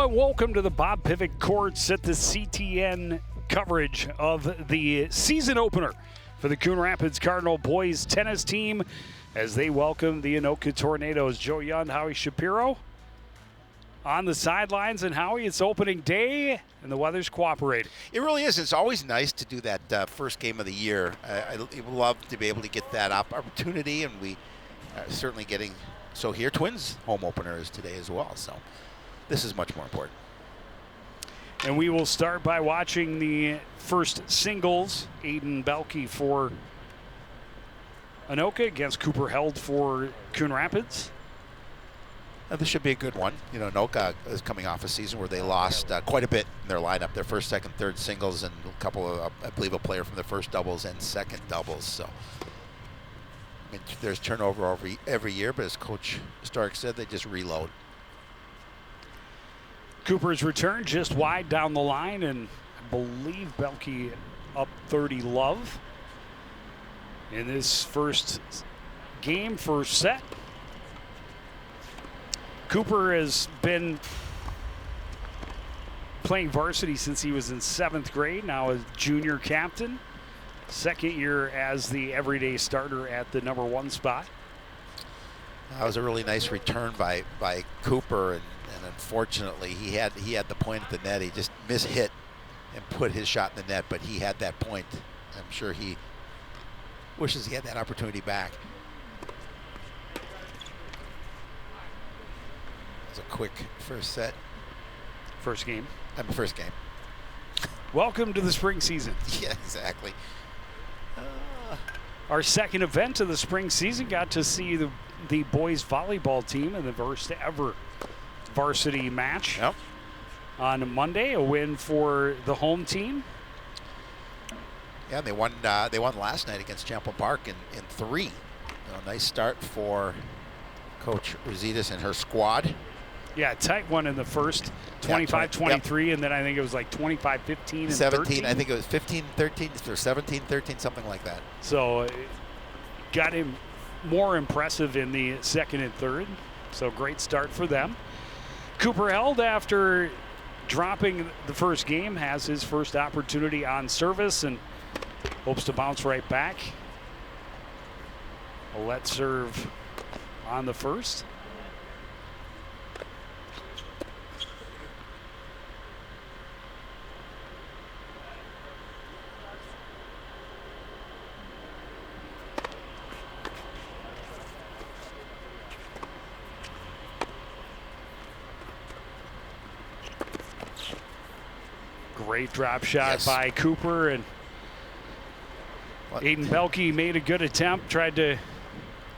Hello and welcome to the Bob Pivot Courts at the CTN coverage of the season opener for the Coon Rapids Cardinal boys tennis team as they welcome the Anoka Tornadoes. Joe Young, Howie Shapiro on the sidelines. And Howie, it's opening day and the weather's cooperating. It really is. It's always nice to do that first game of the year. I love to be able to get that opportunity, and we are certainly getting so here. Twins home opener is today as well, so this is much more important. And we will start by watching the first singles. Aiden Belke for Anoka against Cooper Held for Coon Rapids. This should be a good one. You know, Anoka is coming off a season where they lost quite a bit in their lineup. Their first, second, third singles, and a couple of, I believe, a player from the first doubles and second doubles. So I mean, there's turnover every year, but as Coach Stark said, they just reload. Cooper's return just wide down the line, and I believe Belke up 30 love in this first game, first set. Cooper has been playing varsity since he was in 7th grade, now a junior captain. Second year as the everyday starter at the #1 spot. That was a really nice return by Cooper, and unfortunately he had the point at the net. He just mishit and put his shot in the net, but he had that point. I'm sure he wishes he had that opportunity back. It's a quick first set. First game. First game. Welcome to the spring season. Yeah, exactly. Our second event of the spring season got to see the boys volleyball team in the first ever varsity match. Yep. On Monday, a win for the home team. Yeah, they won last night against Champlain Park in 3. A nice start for Coach Rositas and her squad. Yeah, tight one in the first, 25-23, and then I think it was like 25-15 and 17. 13. I think it was 15-13 or 17-13, something like that. So got him more impressive in the second and third. So great start for them. Cooper Held, after dropping the first game, has his first opportunity on service and hopes to bounce right back. A let serve on the first. Great drop shot by Cooper, and Aiden Belke made a good attempt, tried to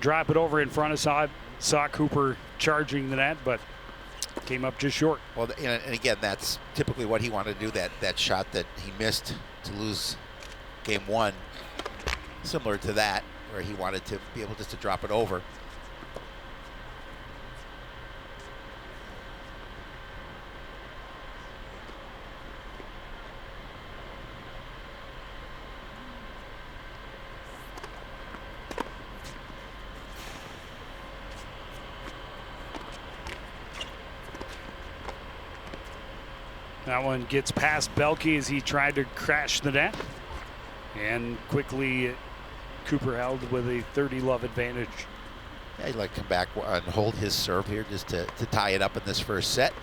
drop it over in front of saw Cooper charging the net, but came up just short. Well, and again, that's typically what he wanted to do, that shot that he missed to lose game 1, similar to that, where he wanted to be able just to drop it over. That one gets past Belke as he tried to crash the net. And quickly, Cooper Held with a 30 love advantage. Yeah, he'd like to come back and hold his serve here just to tie it up in this first set.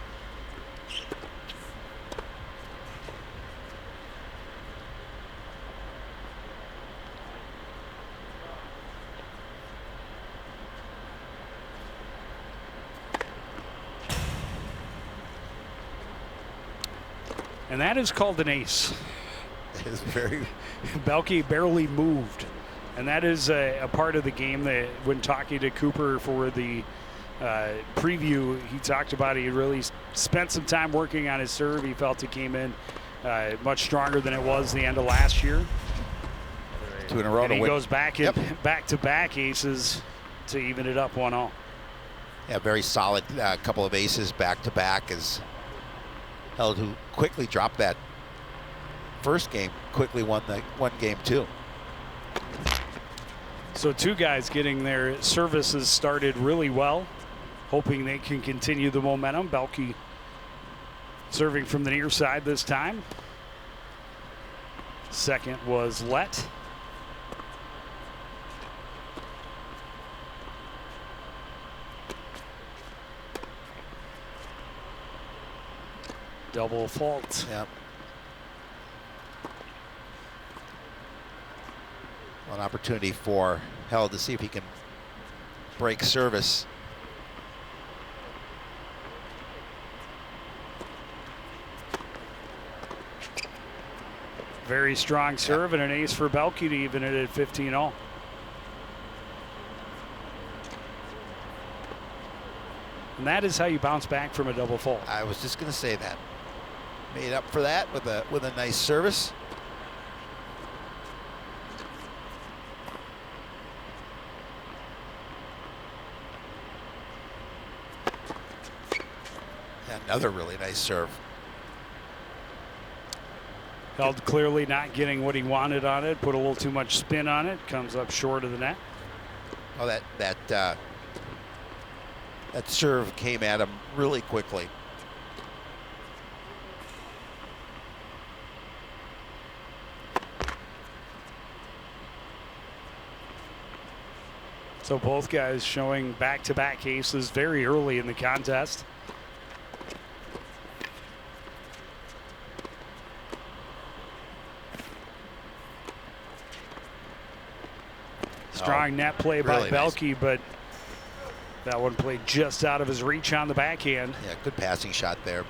And that is called an ace. It is very... Belke barely moved. And that is a part of the game that when talking to Cooper for the preview, he talked about he really spent some time working on his serve. He felt it came in much stronger than it was the end of last year. 2 in a row. And he goes back in back-to-back aces to even it up 1-1. Yeah, very solid couple of aces back-to-back as Held, who quickly dropped that first game, quickly won game 2. So 2 guys getting their services started really well, hoping they can continue the momentum. Belke Serving from the near side this time. Second was Let. Double fault. Yep. An opportunity for Held to see if he can break service. Very strong serve and an ace for Belke to even it at 15-all. And that is how you bounce back from a double fault. I was just going to say that. Made up for that with a nice service. Another really nice serve. Held clearly not getting what he wanted on it. Put a little too much spin on it. Comes up short of the net. Oh, that serve came at him really quickly. So both guys showing back-to-back aces very early in the contest. Strong net play by really Belke, nice. but that one played just out of his reach on the backhand. Yeah, good passing shot there.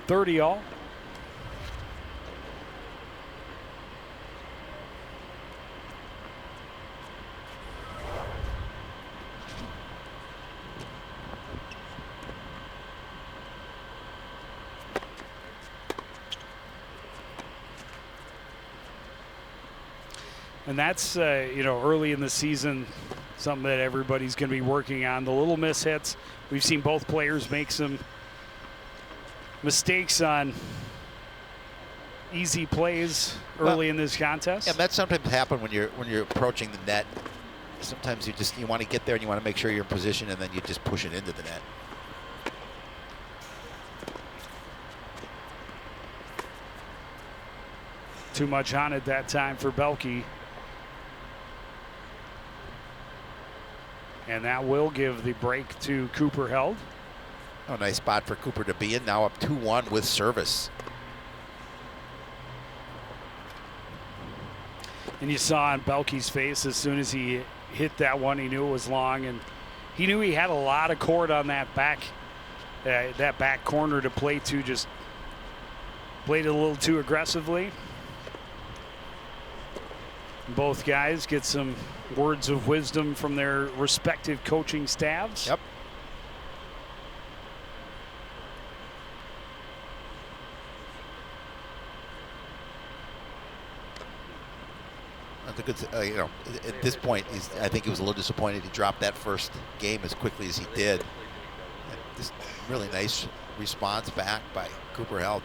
$30-all. And that's, early in the season, something that everybody's going to be working on. The little mishits. We've seen both players make some mistakes on easy plays early in this contest. Yeah, that sometimes happens when you're approaching the net. Sometimes you want to get there and you want to make sure you're in position, and then you just push it into the net. Too much on it that time for Belke. And that will give the break to Cooper Held. Oh, nice spot for Cooper to be in. Now up 2-1 with service. And you saw on Belke's face as soon as he hit that one, he knew it was long, and he knew he had a lot of court on that back corner to play to. Just played it a little too aggressively. Both guys get some words of wisdom from their respective coaching staffs. Yep. That's a good, at this point, I think he was a little disappointed he dropped that first game as quickly as he did. And just really nice response back by Cooper Held.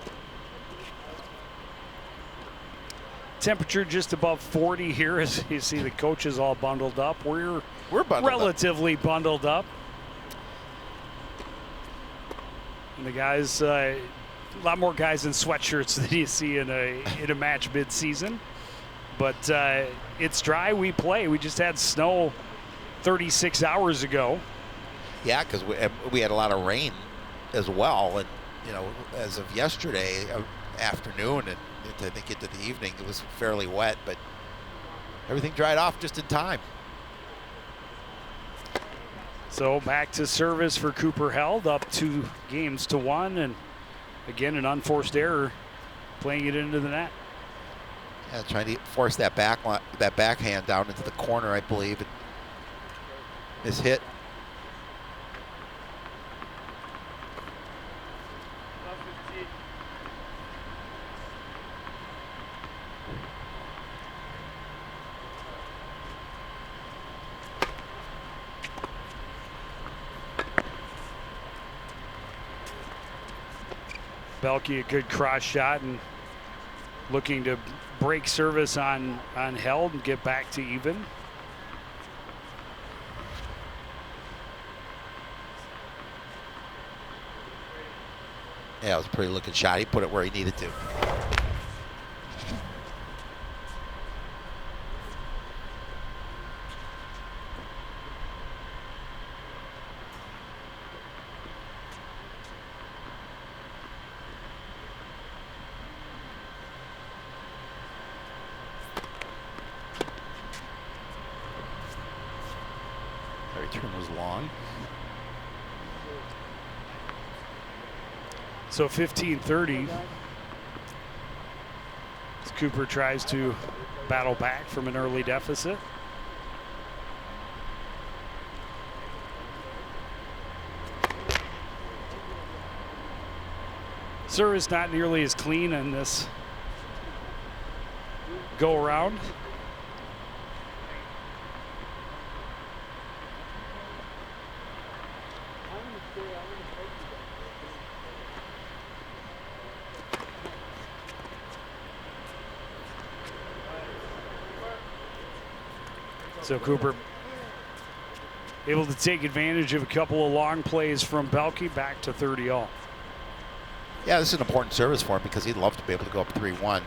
Temperature just above 40 here as you see the coaches all bundled up. We're bundled relatively bundled up. And the guys, a lot more guys in sweatshirts than you see in a match mid-season. But it's dry, we play. We just had snow 36 hours ago. Yeah, because we had a lot of rain as well. And, as of yesterday afternoon and I think into the evening, it was fairly wet, but everything dried off just in time. So back to service for Cooper Held, up 2-1, and again an unforced error, playing it into the net. Yeah, trying to force that backhand down into the corner, I believe. It is hit. Belke, a good cross shot and looking to break service on Held and get back to even. Yeah, it was a pretty looking shot. He put it where he needed to. The return was long. So 15-30 as Cooper tries to battle back from an early deficit. Service not nearly as clean in this go around. So Cooper able to take advantage of a couple of long plays from Belke, back to 30-all. Yeah, this is an important service for him because he'd love to be able to go up 3-1.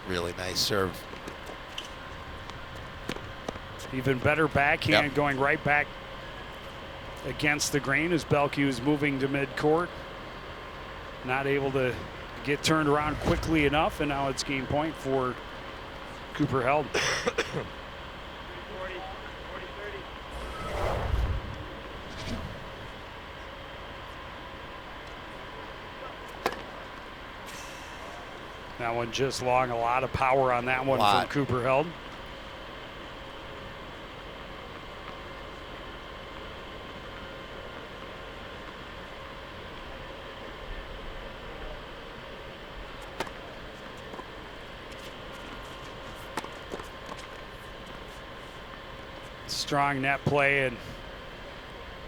Really nice serve. Even better backhand, Yep. going right back against the grain as Belke was moving to midcourt. Not able to get turned around quickly enough, and now it's game point for Cooper Held. That one just long, a lot of power on that one from Cooper Held. Strong net play, and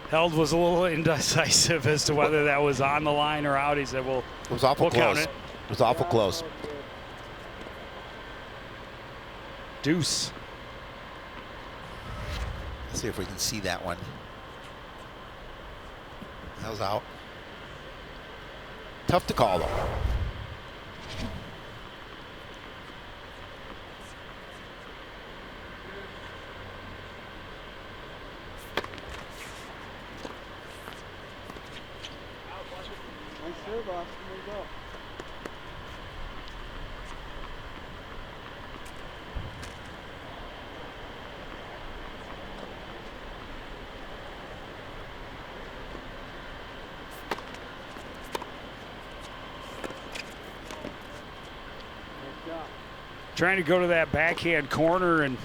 Held was a little indecisive as to whether that was on the line or out. He said, well, it was awful close. Count it. It was awful close. Deuce. Let's see if we can see that one. That was out. Tough to call, though. Trying to go to that backhand corner, and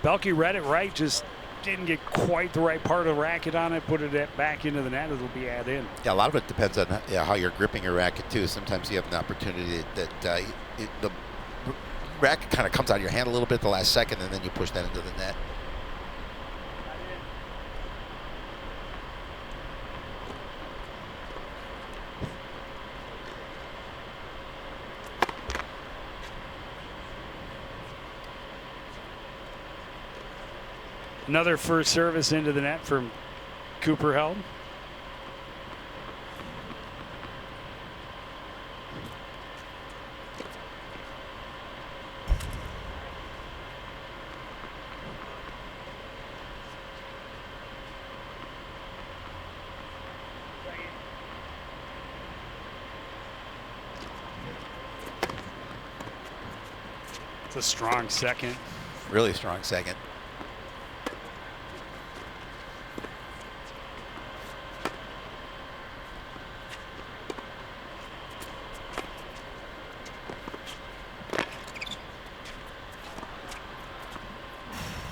Belke read it right, just didn't get quite the right part of the racket on it, put it back into the net. It'll be add in. Yeah, a lot of it depends on how you're gripping your racket, too. Sometimes you have an opportunity that the racket kind of comes out of your hand a little bit at the last second, and then you push that into the net. Another first service into the net from Cooper Held. It's a strong second. Really strong second.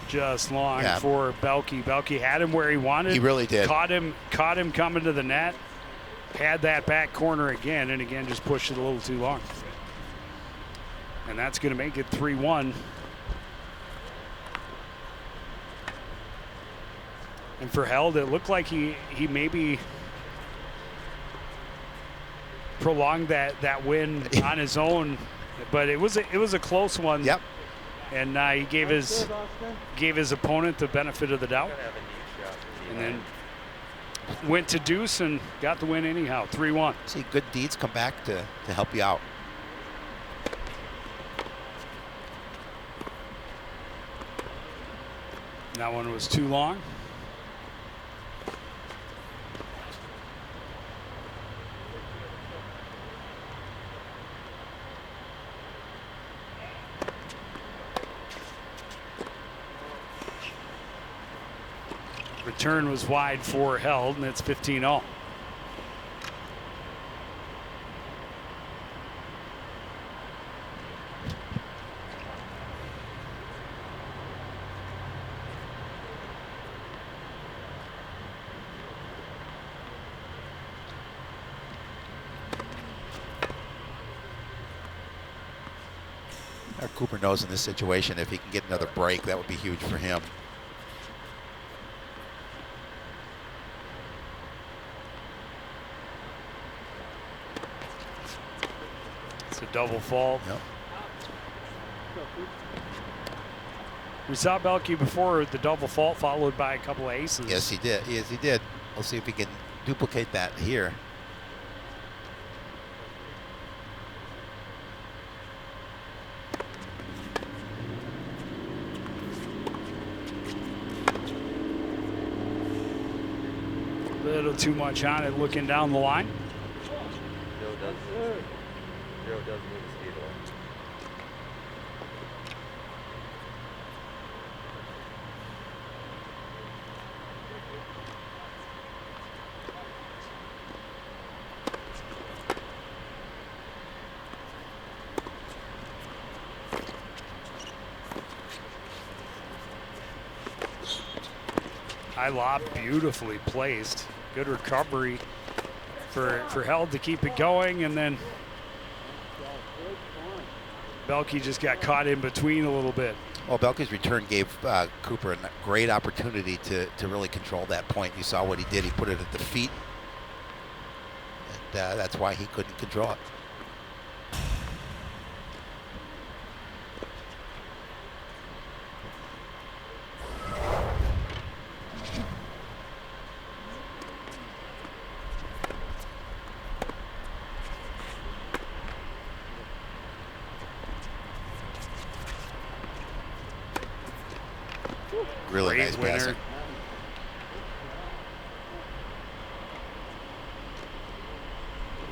Just long for Belke. Belke had him where he wanted. He really did. Caught him coming to the net. Had that back corner again, and again just pushed it a little too long. And that's going to make it 3-1. And for Held, it looked like he maybe prolonged that win on his own But it was a close one. Yep. And he gave his opponent the benefit of the doubt, and then went to deuce and got the win anyhow. 3-1. See, good deeds come back to help you out. That one was too long. Return was wide for Held, and it's 15-all. Cooper knows in this situation if he can get another break, that would be huge for him. It's a double fault. Yep. We saw Belke before the double fault followed by a couple of aces. Yes, he did. Yes, he did. We'll see if he can duplicate that here. A little too much on it looking down the line. Joe does need a speed one. High lob, beautifully placed. Good recovery for Held to keep it going, and then Belke just got caught in between a little bit. Well, Belke's return gave Cooper a great opportunity to really control that point. You saw what he did. He put it at the feet, and that's why he couldn't control it. Really Great nice winner. passing.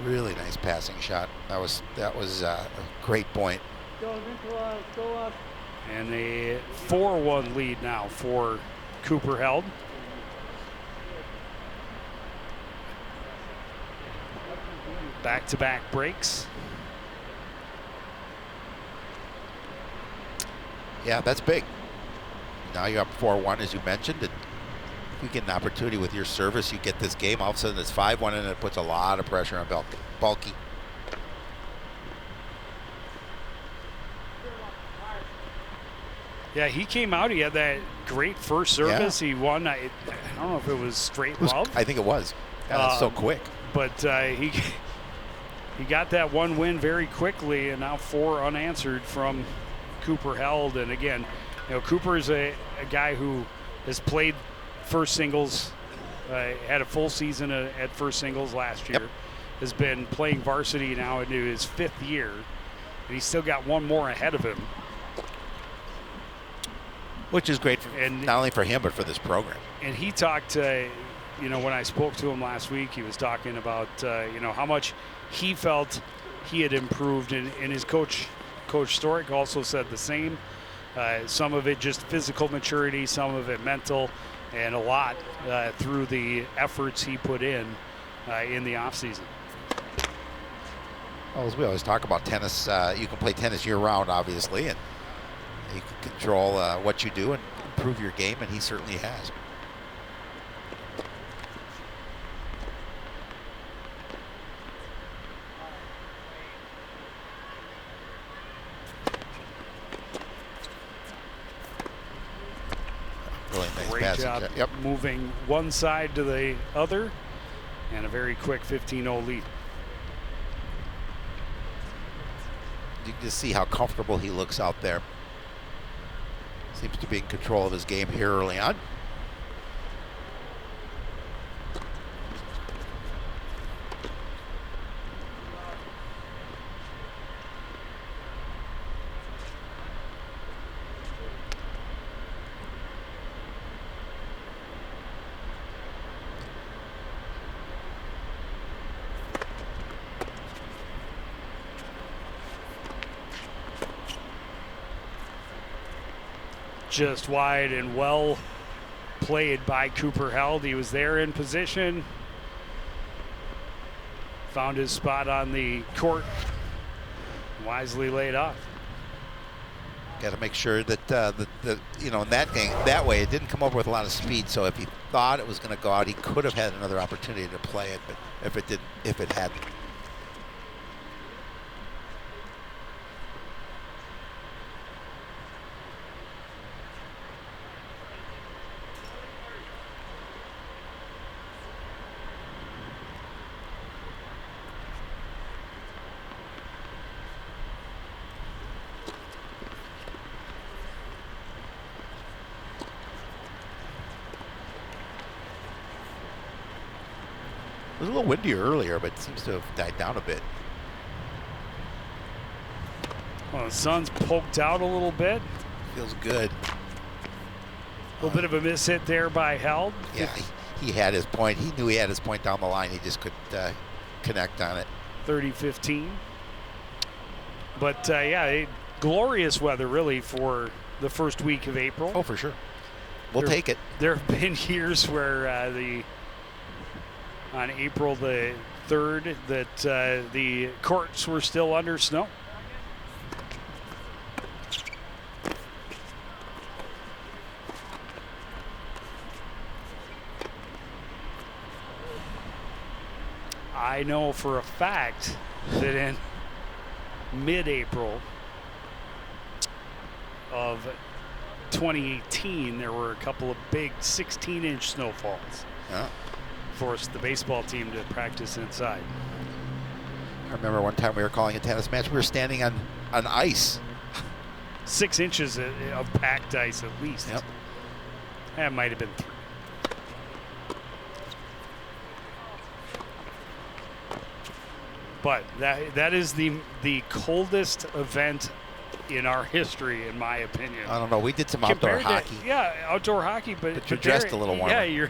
Really nice passing shot. That was a great point. And a 4-1 lead now for Cooper Held. Back-to-back breaks. Yeah, that's big. Now you're up 4-1, as you mentioned, and if you get an opportunity with your service, you get this game. All of a sudden, it's 5-1, and it puts a lot of pressure on Belke. Yeah, he came out. He had that great first service. He won. I don't know if it was straight love. I think it was. Yeah, that's so quick. But he got that one win very quickly, and now 4 unanswered from Cooper Held. And again, you know, Cooper is a guy who has played first singles, had a full season at first singles last year, has been playing varsity now into his 5th year, and he's still got one more ahead of him. Which is great, not only for him, but for this program. And he talked, you know, when I spoke to him last week, he was talking about, you know, how much he felt he had improved, and his coach Storick also said the same. Some of it just physical maturity, some of it mental, and a lot through the efforts he put in the offseason. Well, as we always talk about tennis, you can play tennis year-round, obviously, and you can control what you do and improve your game, and he certainly has. Really nice Great passing job shot. Yep. moving one side to the other, and a very quick 15-0 lead. Just see how comfortable he looks out there. Seems to be in control of his game here early on. Just wide and well played by Cooper Held. He was there in position. Found his spot on the court. Wisely laid off. Got to make sure that you know, in that game, that way it didn't come over with a lot of speed. So if he thought it was going to go out, he could have had another opportunity to play it. But if it hadn't. It was a little windier earlier, but it seems to have died down a bit. Well, the sun's poked out a little bit. Feels good. A little bit of a miss hit there by Held. Yeah, he had his point. He knew he had his point down the line. He just couldn't connect on it. 30-15. But yeah, glorious weather really for the first week of April. Oh, for sure. We'll take it. There have been years where on April the 3rd that the courts were still under snow. I know for a fact that in mid-April of 2018, there were a couple of big 16-inch snowfalls. Yeah. Forced the baseball team to practice inside. I remember one time we were calling a tennis match. We were standing on ice. 6 inches of packed ice at least. Yep. That might have been 3. But that is the coldest event in our history, in my opinion. I don't know. We did some outdoor hockey. Yeah, outdoor hockey, but you're dressed a little warmer. Yeah,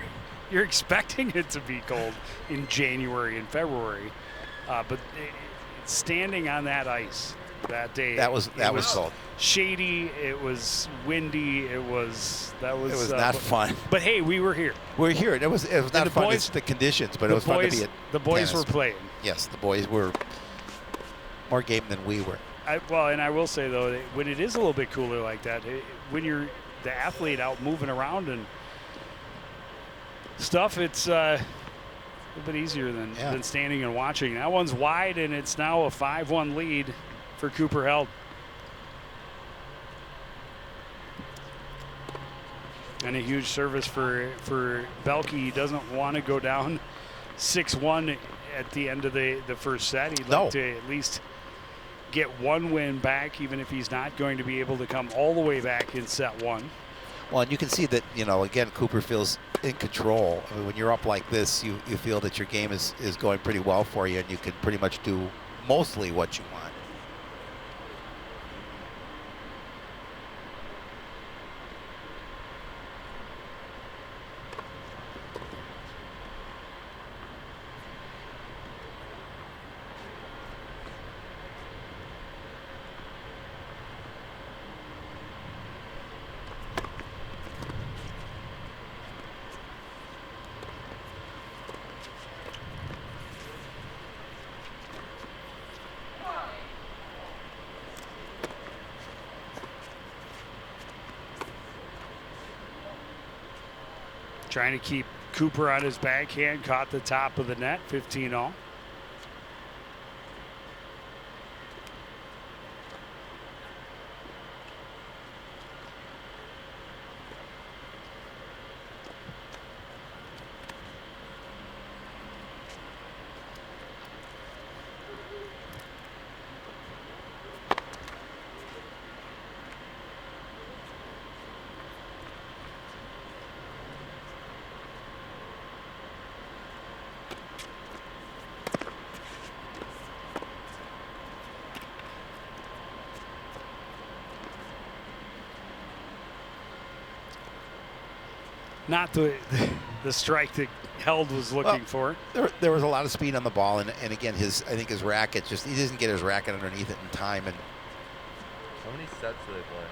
you're expecting it to be cold in January and February, but standing on that ice that day, that was cold. Shady. It was windy. It was not fun. But hey, we were here. We're here. It was not fun. Boys, it's the conditions, but it was fun to be at the boys tennis. were playing. Yes, the boys were more game than we were. And I will say though, that when it is a little bit cooler like that, when you're the athlete out moving around and stuff, it's a little bit easier than standing and watching. That one's wide, and it's now a 5-1 lead for Cooper Held. And a huge service for Belke. He doesn't want to go down 6-1 at the end of the first set. He'd like to at least get one win back, even if he's not going to be able to come all the way back in set 1. Well, and you can see that, again, Cooper feels in control. I mean, when you're up like this, you feel that your game is going pretty well for you, and you can pretty much do mostly what you want. Trying to keep Cooper on his backhand, caught the top of the net, 15-all. Not the strike that Held was looking for. There was a lot of speed on the ball, and again, I think his racket he doesn't get his racket underneath it in time. And how many sets do they play?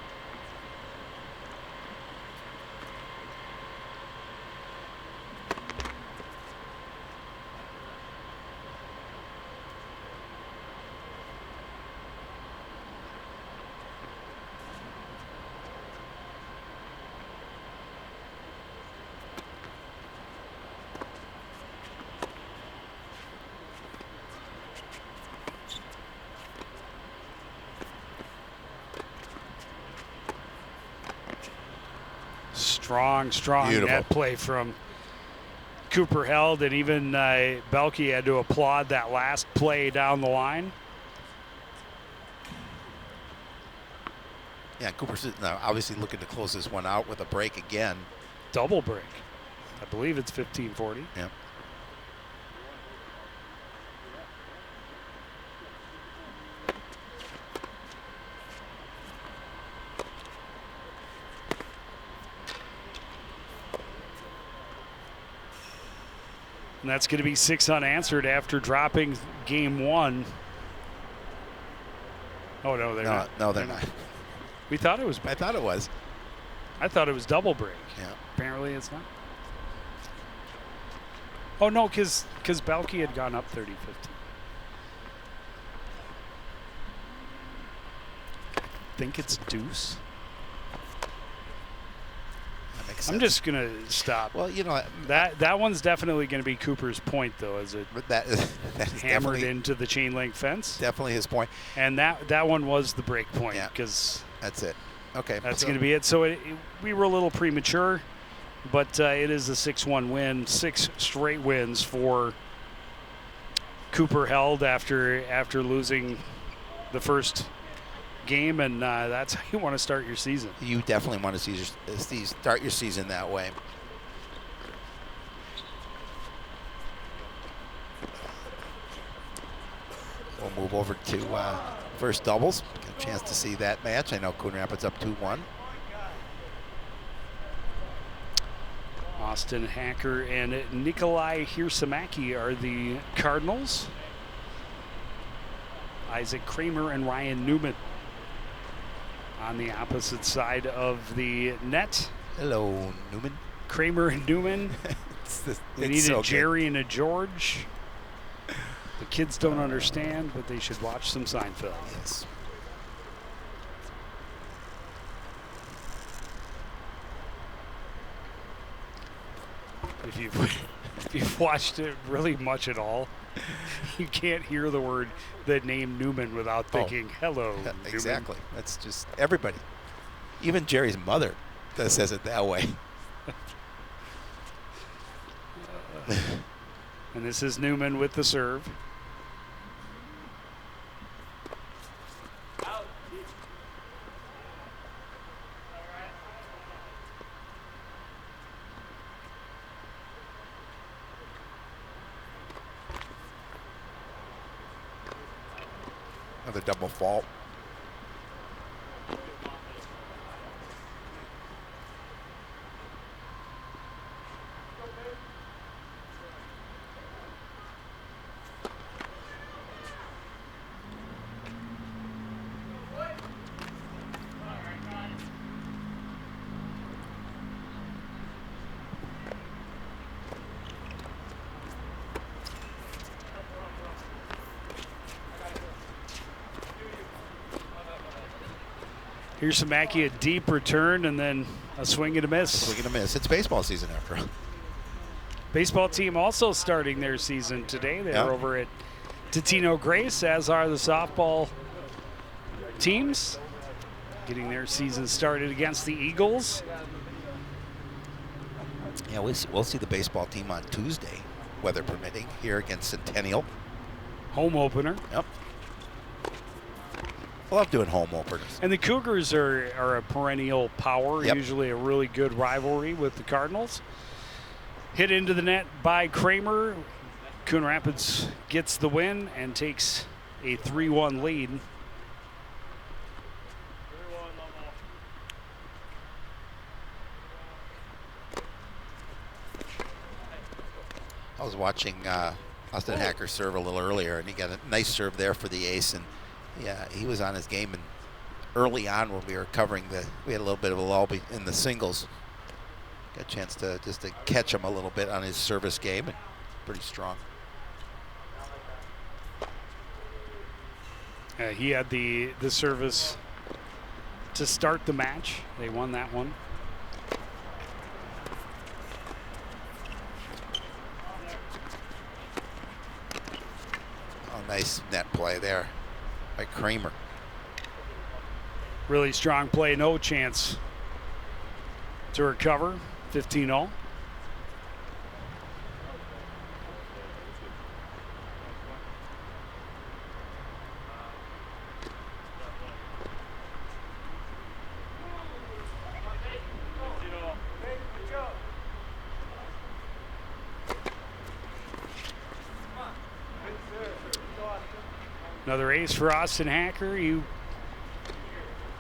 Strong Beautiful. net play from Cooper Held, and even Belke had to applaud that last play down the line. yeah, Cooper's obviously looking to close this one out with a break again. Double break. I believe it's 15-40. Yeah. And that's going to be 6 unanswered after dropping game 1. Oh, no, they're not. No, they're not. We thought it was. I thought it was. I thought it was double break. Yeah. Apparently it's not. Oh, no, because Belke had gone up 30-15. I think it's deuce. That makes sense. I'm just going to stop. Well, That one's definitely going to be Cooper's point, though, as it that is hammered into the chain link fence. definitely his point. And that one was the break point, Yeah. because That's it. Okay. that's going to be it. So we were a little premature, but it is a 6-1 win, 6 straight wins for Cooper Held after losing the first game, and that's how you want to start your season. You definitely want to start your season that way. We'll move over to first doubles. Get a chance to see that match. I know Coon Rapids up 2-1. Austin Hacker and Nikolai Hirsamaki are the Cardinals. Isaac Kramer and Ryan Newman on the opposite side of the net. Hello, Newman. Kramer and Newman. They need so a Jerry and a George. The kids don't understand, but they should watch some Seinfeld. Yes. If you've watched it really much at all, you can't hear the name Newman without thinking, hello, Newman. Exactly. That's just everybody. Even Jerry's mother says it that way. And this is Newman with the serve. Another double fault. Here's Samaki, a deep return, and then a swing and a miss. Swing and a miss. It's baseball season after all. Baseball team also starting their season today. They're Yeah. over at Totino Grace, as are the softball teams, getting their season started against the Eagles. Yeah, we'll see the baseball team on Tuesday, weather permitting, here against Centennial. Home opener. Yep. Love doing home openers. And the Cougars are a perennial power, Yep. usually a really good rivalry with the Cardinals. Hit into the net by Kramer. Coon Rapids gets the win and takes a 3-1 lead. was watching Austin Hacker serve a little earlier, and he got a nice serve there for the ace. And yeah, he was on his game. And early on, when we were covering we had a little bit of a lull in the singles. Got a chance to catch him a little bit on his service game, and pretty strong. He had the service to start the match. They won that one. Oh, nice net play there by Kramer. Really strong play, no chance to recover. 15-0. Another ace for Austin Hacker.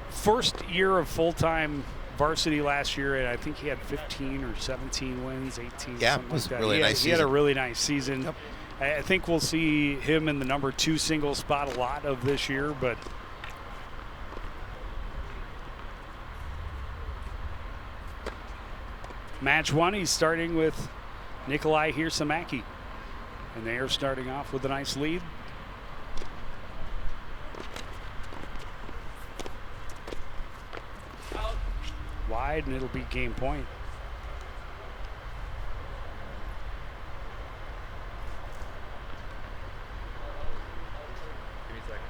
First year of full-time varsity last year, and I think he had 15 or 17 wins, 18. Yeah, something it was like that. really nice He had a season. really nice season. Yep. I think we'll see him in the number 2 single spot a lot of this year, but match 1, he's starting with Nikolai Hirsamaki, and they are starting off with a nice lead. Wide, and it'll be game point. Give me a second.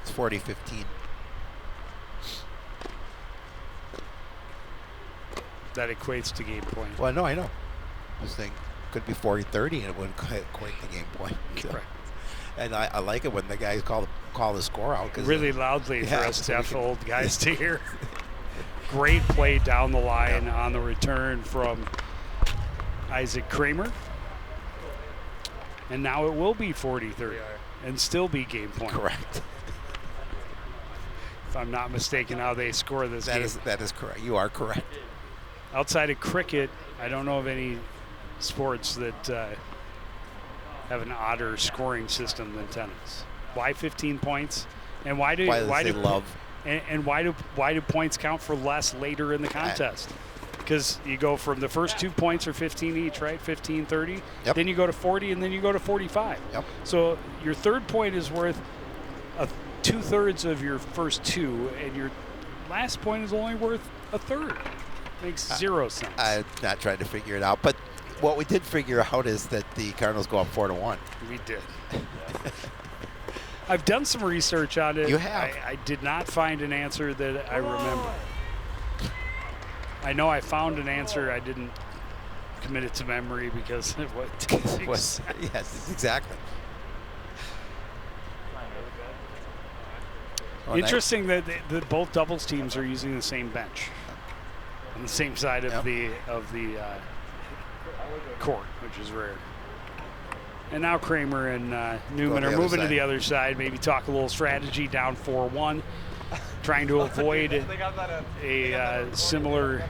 It's 40-15. That equates to game point. Well, no, I know. This thing could be 40-30, and it wouldn't equate the game point. So. Correct. And I like it when the guys call the score out. Really loudly for us so we deaf can- old guys to hear. Great play down the line on the return from Isaac Kramer. And now it will be 40-30 and still be game point. Correct. If I'm not mistaken how they score this game. That is correct. You are correct. Outside of cricket, I don't know of any sports that have an odder scoring system than tennis. Why 15 points? And why do points count for less later in the contest? Because you go from the first 2 points are 15 each, right? 15, 30. Yep. Then you go to 40, and then you go to 45. Yep. So your third point is worth 2/3 of your first 2, and your last point is only worth 1/3. Makes zero sense. I'm not trying to figure it out, but what we did figure out is that the Cardinals go up 4-1. We did. I've done some research on it. You have. I did not find an answer that I remember. I know I found an answer. I didn't commit it to memory because of what it was. Yes, exactly. Interesting that both doubles teams are using the same bench on the same side of the court, which is rare. And now Kramer and Newman are moving to the other side. Maybe talk a little strategy, down 4-1, trying to avoid a similar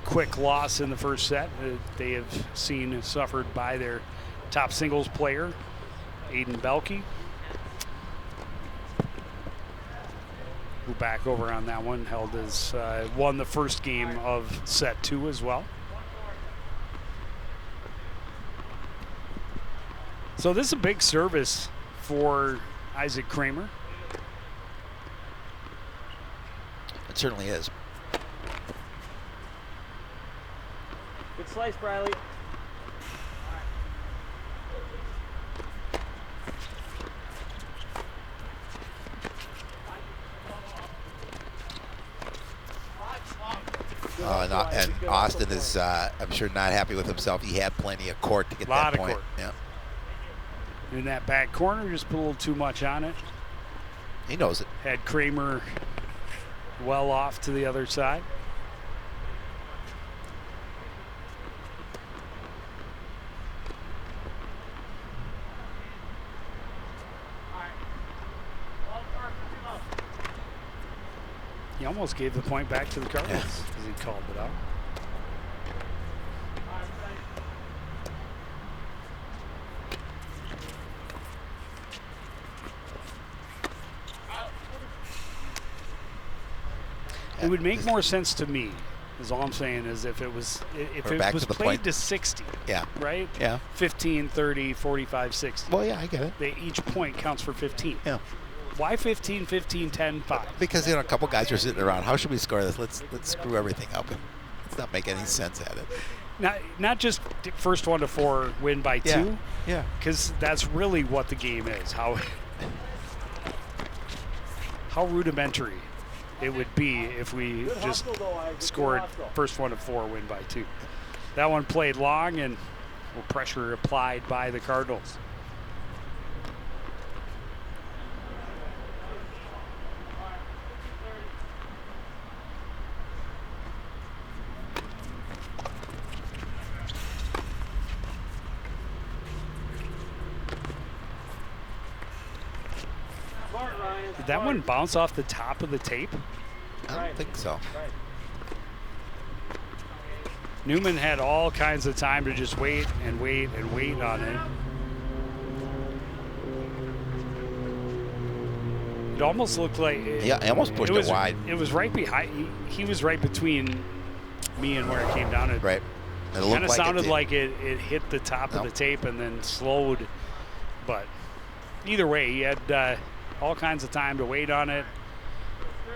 quick loss in the first set that they have seen suffered by their top singles player, Aiden Belke, who back over on that one held as won the first game of set 2 as well. So this is a big service for Isaac Kramer. It certainly is. Good slice, Briley. And Austin is, I'm sure, not happy with himself. He had plenty of court to get that point. Court. Yeah. In that back corner, just put a little too much on it. He knows it. Had Kramer well off to the other side. He almost gave the point back to the Cardinals as he called it out. It would make more sense to me, is all I'm saying, is if it was played point. to 60. Yeah. Right? Yeah. 15, 30, 45, 60. Well, yeah, I get it. Each point counts for 15. Yeah. Why 15, 15, 10, 5? Because a couple guys are sitting around. How should we score this? Let's screw everything up. Let's not make any sense at it. Not just first 1 to 4 win by 2. Yeah. Because that's really what the game is. How rudimentary it would be if we just scored first 1 to 4 win by 2. That one played long and pressure applied by the Cardinals. Did that one bounce off the top of the tape? I don't think so. Newman had all kinds of time to just wait and wait and wait on it. It almost looked like He almost pushed it wide. It was right behind. He was right between me and where it came down. It right. It kind of sounded like it hit the top of the tape and then slowed. But either way, he had all kinds of time to wait on it.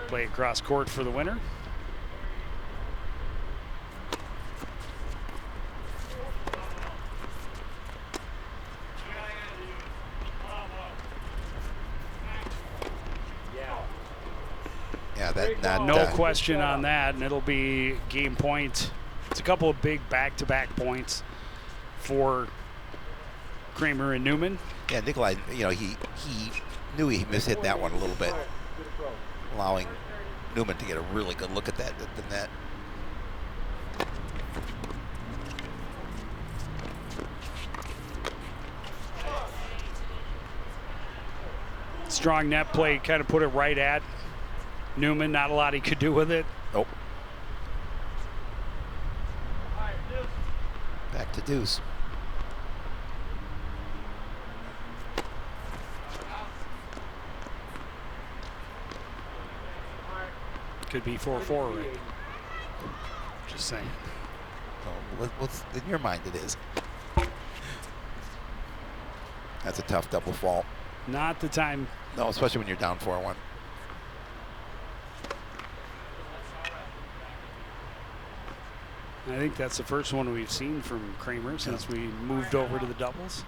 Play across court for the winner. Yeah, no question on that, and it'll be game point. It's a couple of big back-to-back points for Kramer and Newman. Yeah, Nikolai, he knew he mishit that one a little bit, allowing Newman to get a really good look at the net. Strong net play, kind of put it right at Newman. Not a lot he could do with it. Nope. Back to deuce. Could be 4-4, right? Just saying. Oh, what's in your mind? It is. That's a tough double fault. Not the time. No, especially when you're down 4-1. I think that's the first one we've seen from Kramer since we moved over to the doubles.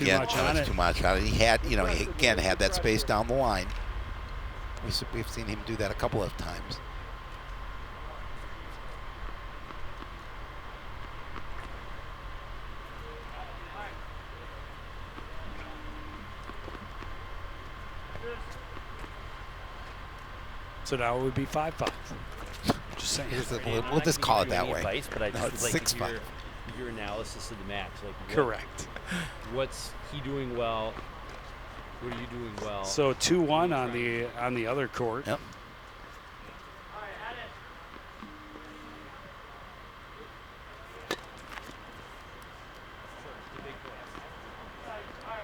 Again, too much on it. He had, he again had that space down the line. We've seen him do that a couple of times. So now it would be 5-5. Just saying. We'll just call it that way. Advice, but I No, just it's would like 6-5. your analysis of the match. Correct. What's he doing well? What are you doing well? So 2-1 on the other court. Yep.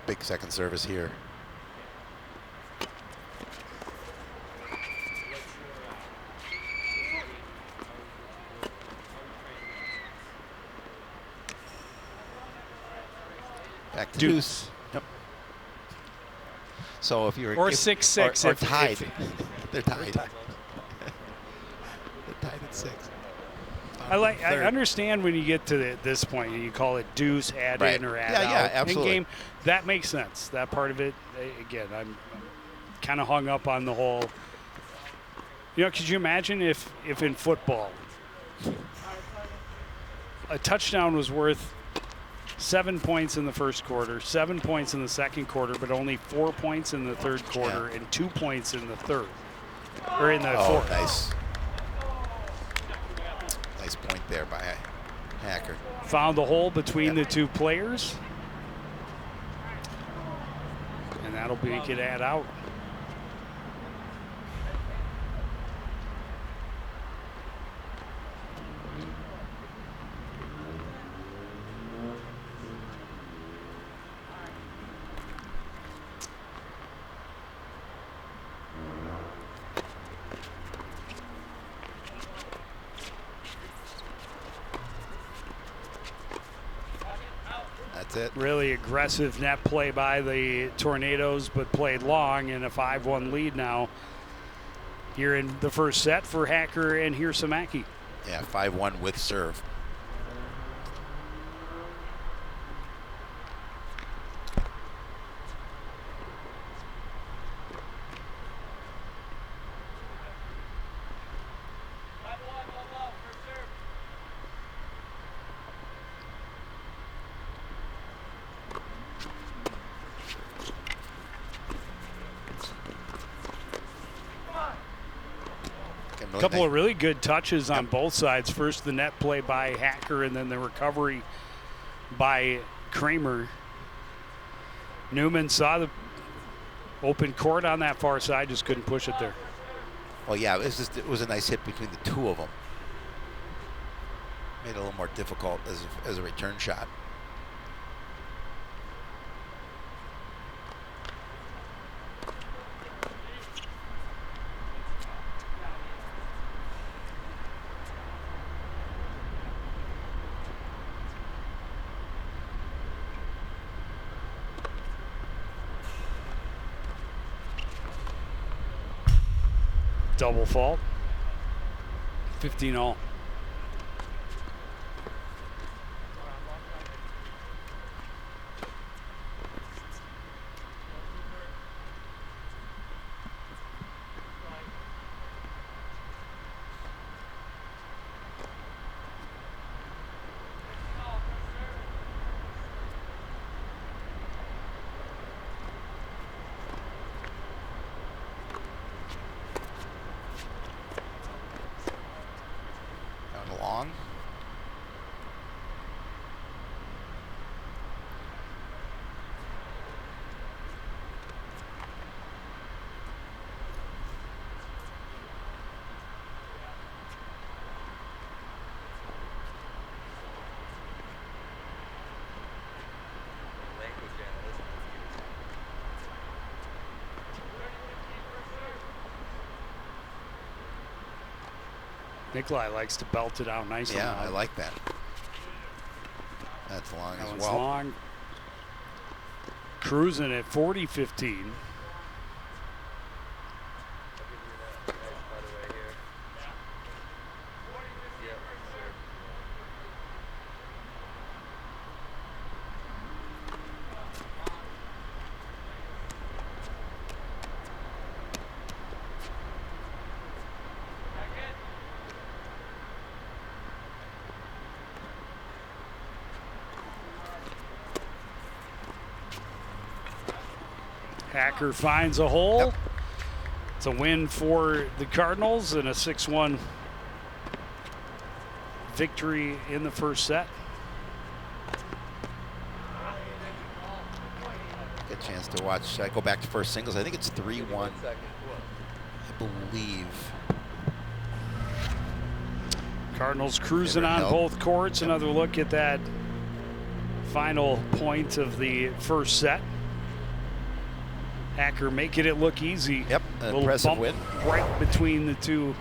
Big second service here. Back to deuce. Yep. So if you're 6-6 or tied, they're tied. They're They're tied at 6. I understand when you get to this point and you call it deuce, add in or add out. Yeah, absolutely. In game, that makes sense. That part of it, again, I'm kind of hung up on the whole. Could you imagine if in football a touchdown was worth 7 points in the first quarter, 7 points in the second quarter, but only 4 points in the third quarter and 2 points in the third? or in the Oh, fourth. nice. Nice point there by Hacker. Found the hole between the two players. And that'll make it add out. That's it. Really aggressive net play by the Tornadoes, but played long, and a 5-1 lead now here in the first set for Hacker and Hirsamaki. Yeah, 5-1 with serve. A couple of really good touches on both sides. First, the net play by Hacker, and then the recovery by Kramer. Newman saw the open court on that far side, just couldn't push it there. Well, yeah, it was a nice hit between the two of them. Made it a little more difficult as a return shot. Double fault. 15 all. Long. Nikolai likes to belt it out nicely. Yeah, I like that. That's long That as one's well. long. Cruising at 40-15. Hacker finds a hole. Yep. It's a win for the Cardinals and a 6-1 victory in the first set. Get a chance to watch. I go back to first singles. I think it's 3-1. I believe. Cardinals cruising Never on held. both courts. Another look at that final point of the first set. Hacker making it look easy. Yep, an Little impressive bump win. right between the two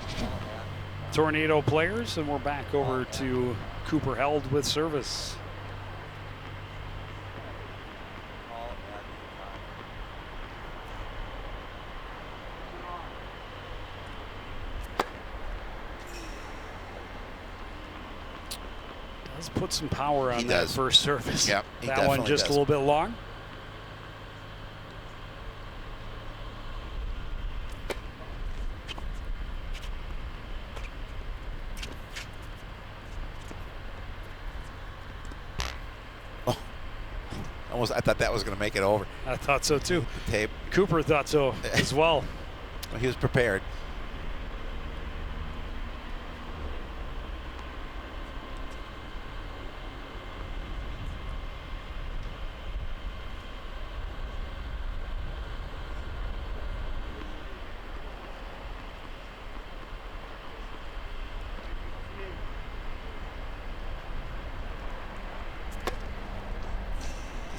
Tornado players, and we're back over to Cooper Held with service. Does put some power on He that does. first service. Yep, he that one definitely just does. a little bit long. I thought that was going to make it over. I thought so too. The tape. Cooper thought so as well. He was prepared.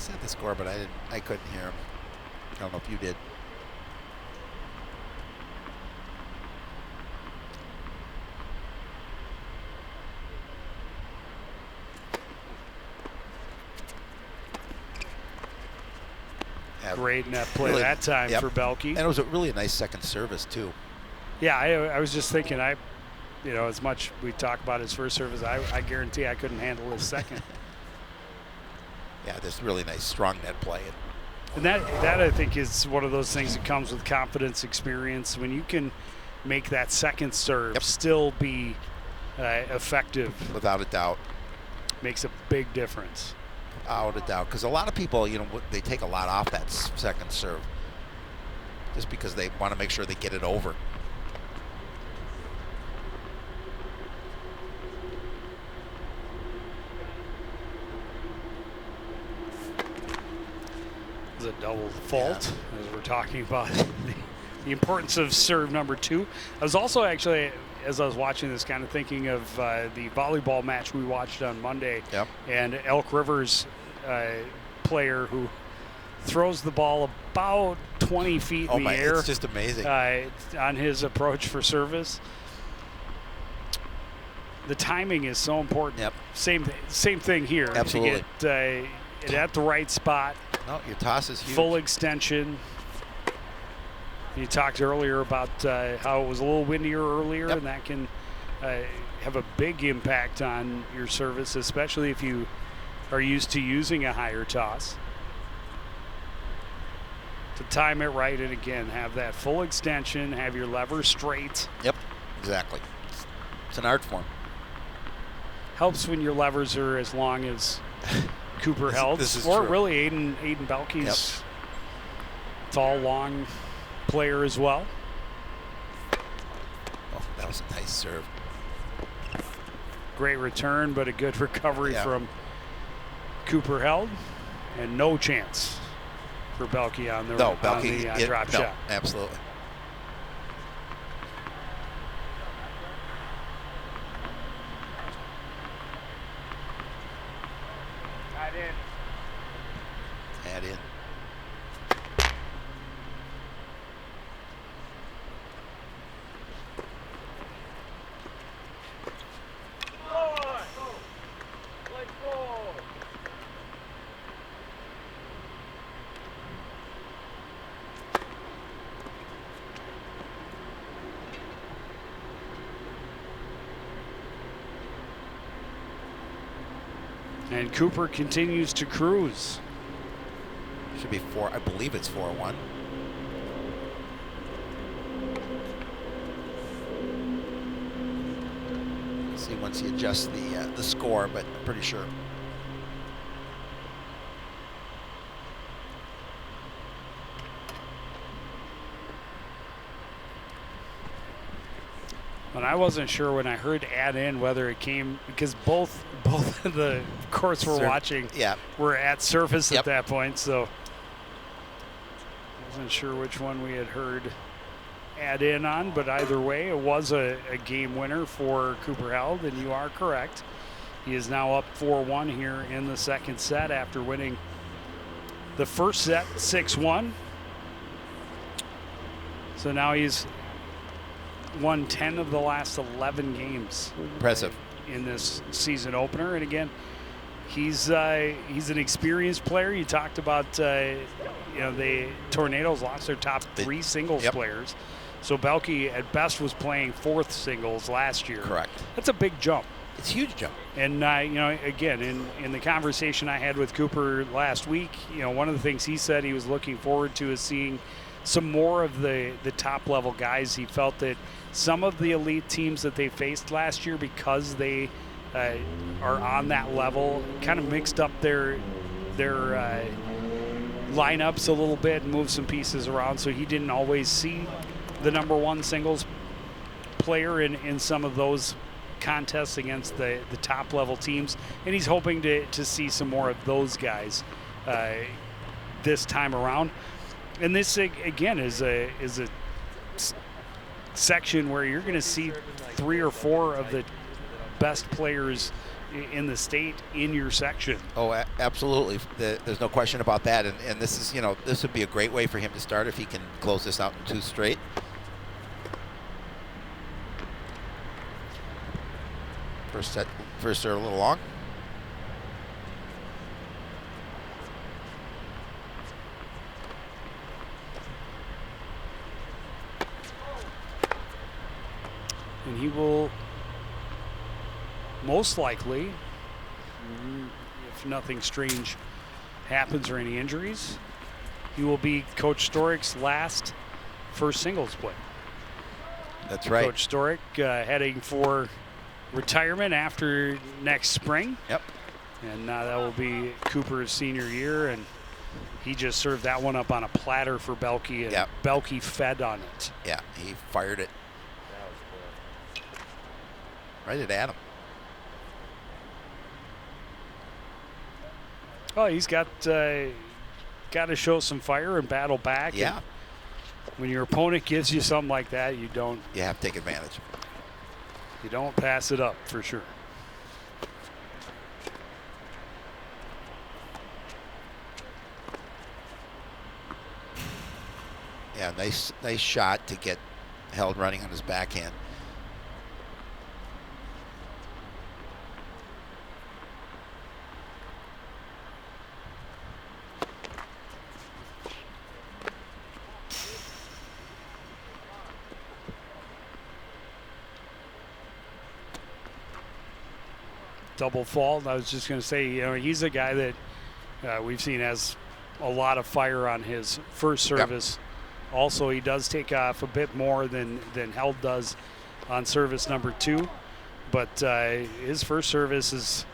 said the score, but I couldn't hear him. I don't know if you did. Great net play really, that time yep. for Belke. And it was a really nice second service, too. Yeah, I was just thinking, as much we talk about his first service, I guarantee I couldn't handle his second. Yeah, this really nice, strong net play. And that I think is one of those things that comes with confidence, experience. When you can make that second serve still be effective. Without a doubt. Makes a big difference. Without a doubt. Because a lot of people, they take a lot off that second serve. Just because they want to make sure they get it over. It's a double fault, as we're talking about the importance of serve number 2. I was also actually, as I was watching this, kind of thinking of the volleyball match we watched on Monday. Yep. And Elk Rivers player who throws the ball about 20 feet in the air. It's just amazing. On his approach for service. The timing is so important. Yep. Same thing here. Absolutely. To get it at the right spot. No, your toss is huge. Full extension. You talked earlier about how it was a little windier earlier, and that can have a big impact on your service, especially if you are used to using a higher toss. To time it right, and again, have that full extension, have your lever straight. Yep, exactly. It's an art form. Helps when your levers are as long as Cooper held, this is or true. really Aiden Belke's tall, long player as well. Oh, that was a nice serve. Great return, but a good recovery from Cooper held, and no chance for Belke on the, drop shot. Absolutely. Add in. And Cooper continues to cruise. Should be 4. I believe it's 4-1. See once he adjusts the score, but I'm pretty sure. And I wasn't sure when I heard add in whether it came, because both of the courts we're watching were at surface at that point, so I wasn't sure which one we had heard add in on, but either way, it was a game winner for Cooper Held, and you are correct. He is now up 4-1 here in the second set after winning the first set 6-1. So now he's won 10 of the last 11 games. Impressive. In this season opener. And again, he's an experienced player. You talked about, the Tornadoes lost their top 3 singles players. So Belke at best was playing 4th singles last year. Correct. That's a big jump. It's a huge jump. And, again, in the conversation I had with Cooper last week, one of the things he said he was looking forward to is seeing some more of the top level guys. He felt that some of the elite teams that they faced last year, because they are on that level, kind of mixed up their lineups a little bit and moved some pieces around, so he didn't always see the number 1 singles player in some of those contests against the top level teams, and he's hoping to see some more of those guys this time around. And this again is a section where you're going to see 3 or 4 of the best players in the state in your section. Oh, absolutely. There's no question about that. And this is, this would be a great way for him to start if he can close this out in 2 straight. First serve a little long. And he will most likely, if nothing strange happens or any injuries, he will be Coach Storik's last first singles play. That's right. Coach Storik heading for retirement after next spring. Yep. And that will be Cooper's senior year, and he just served that one up on a platter for Belke, and yep. Belke fed on it. Yeah, he fired it right at Adam. Oh, he's got to show some fire and battle back. Yeah. And when your opponent gives you something like that, you have to take advantage. You don't pass it up for sure. Yeah, nice shot to get held running on his backhand. Double fault. I was just going to say, he's a guy that we've seen has a lot of fire on his first service. Yep. Also, he does take off a bit more than Held does on service number 2, but his first service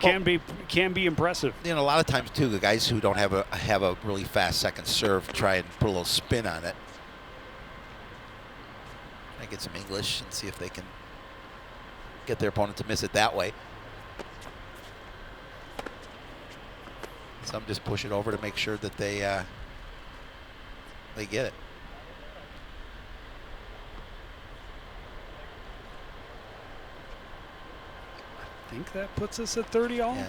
can be impressive. A lot of times too, the guys who don't have a really fast second serve try and put a little spin on it. I get some English and see if they can get their opponent to miss it that way. Some just push it over to make sure that they get it. I think that puts us at 30 all. Yeah.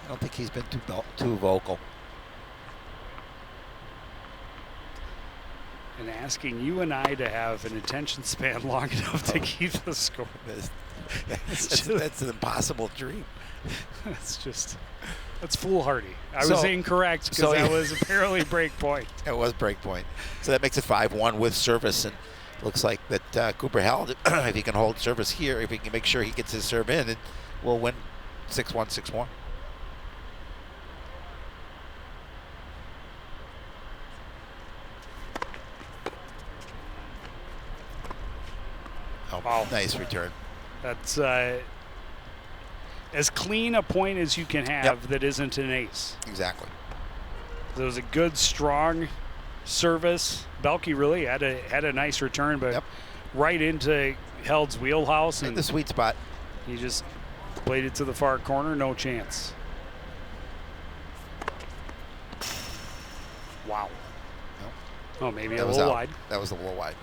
I don't think he's been too vocal. And asking you and I to have an attention span long enough to keep the score. That's an impossible dream. That's foolhardy. I was incorrect because that was apparently break point. It was break point. So that makes it 5-1 with service, and looks like that Cooper Held, if he can hold service here, if he can make sure he gets his serve in, it will win 6-1, 6-1. Oh, wow. Nice return. That's as clean a point as you can have that isn't an ace. Exactly. It was a good, strong service. Belke really had a nice return, but right into Held's wheelhouse. In the sweet spot. He just played it to the far corner, no chance. Wow. No. Oh, maybe a little wide. That was a little wide.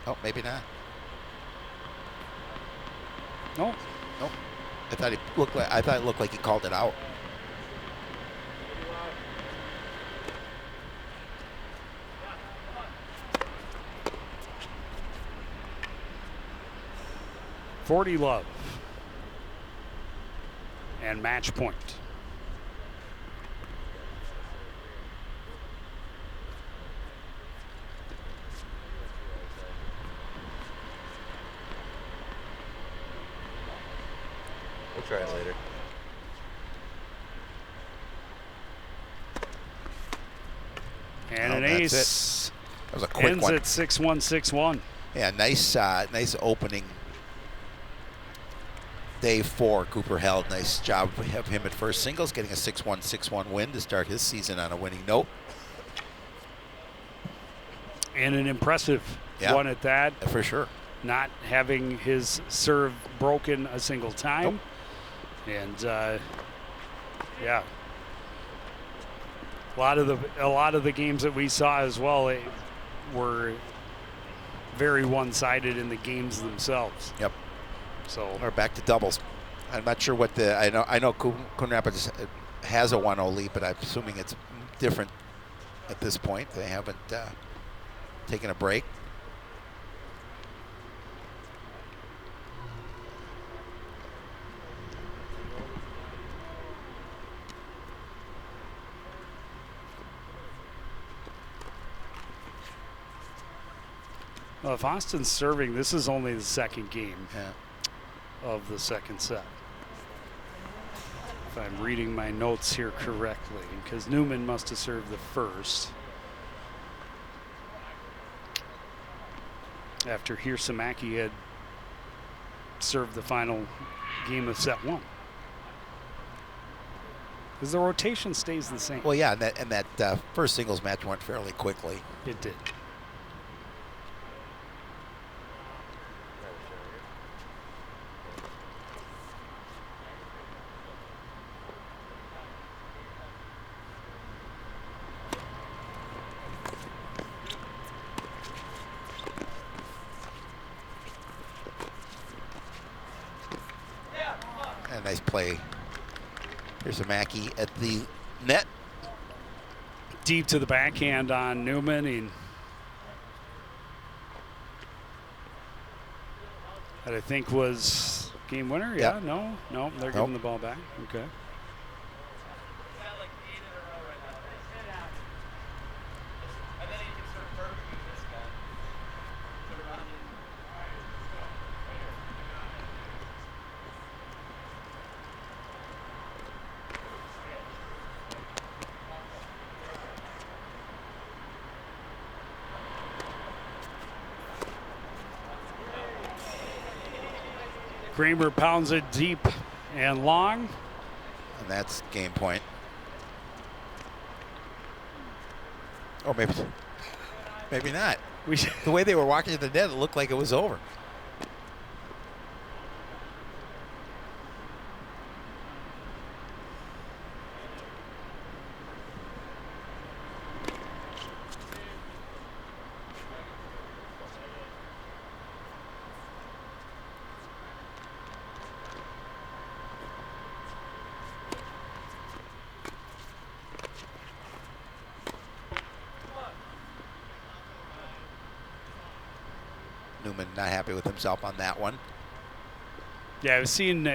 Oh, maybe not. No. Nope. I thought it looked like he called it out. .40 love. And match point. We'll try it later. And an ace. That was a quick ends one. at 6-1, 6-1. Yeah, nice opening day for Cooper Held. Nice job of him at first singles, getting a 6-1, 6-1 win to start his season on a winning note. And an impressive one at that. For sure. Not having his serve broken a single time. Nope. And, yeah. A lot of the games that we saw as well were very one-sided in the games themselves. Yep. So We're back to doubles. I'm not sure what the I know Coon Rapids has a 1-0 lead, but I'm assuming it's different at this point. They haven't taken a break. Well, if Austin's serving, this is only the second game Yeah. of the second set. If I'm reading my notes here correctly, because Newman must have served the first. After Hirsamaki had served the final game of set one. Because the rotation stays the same. Well, yeah, and that first singles match went fairly quickly. It did. And nice play. Here's a Mackey at the net. Deep to the backhand on Newman. And that I think was game winner. Yep. Yeah, no, they're giving the ball back. Okay. Kramer pounds it deep and long. And that's game point. Or maybe not. The way they were walking to the net, it looked like it was over. Newman not happy with himself on that one. Yeah, I've seen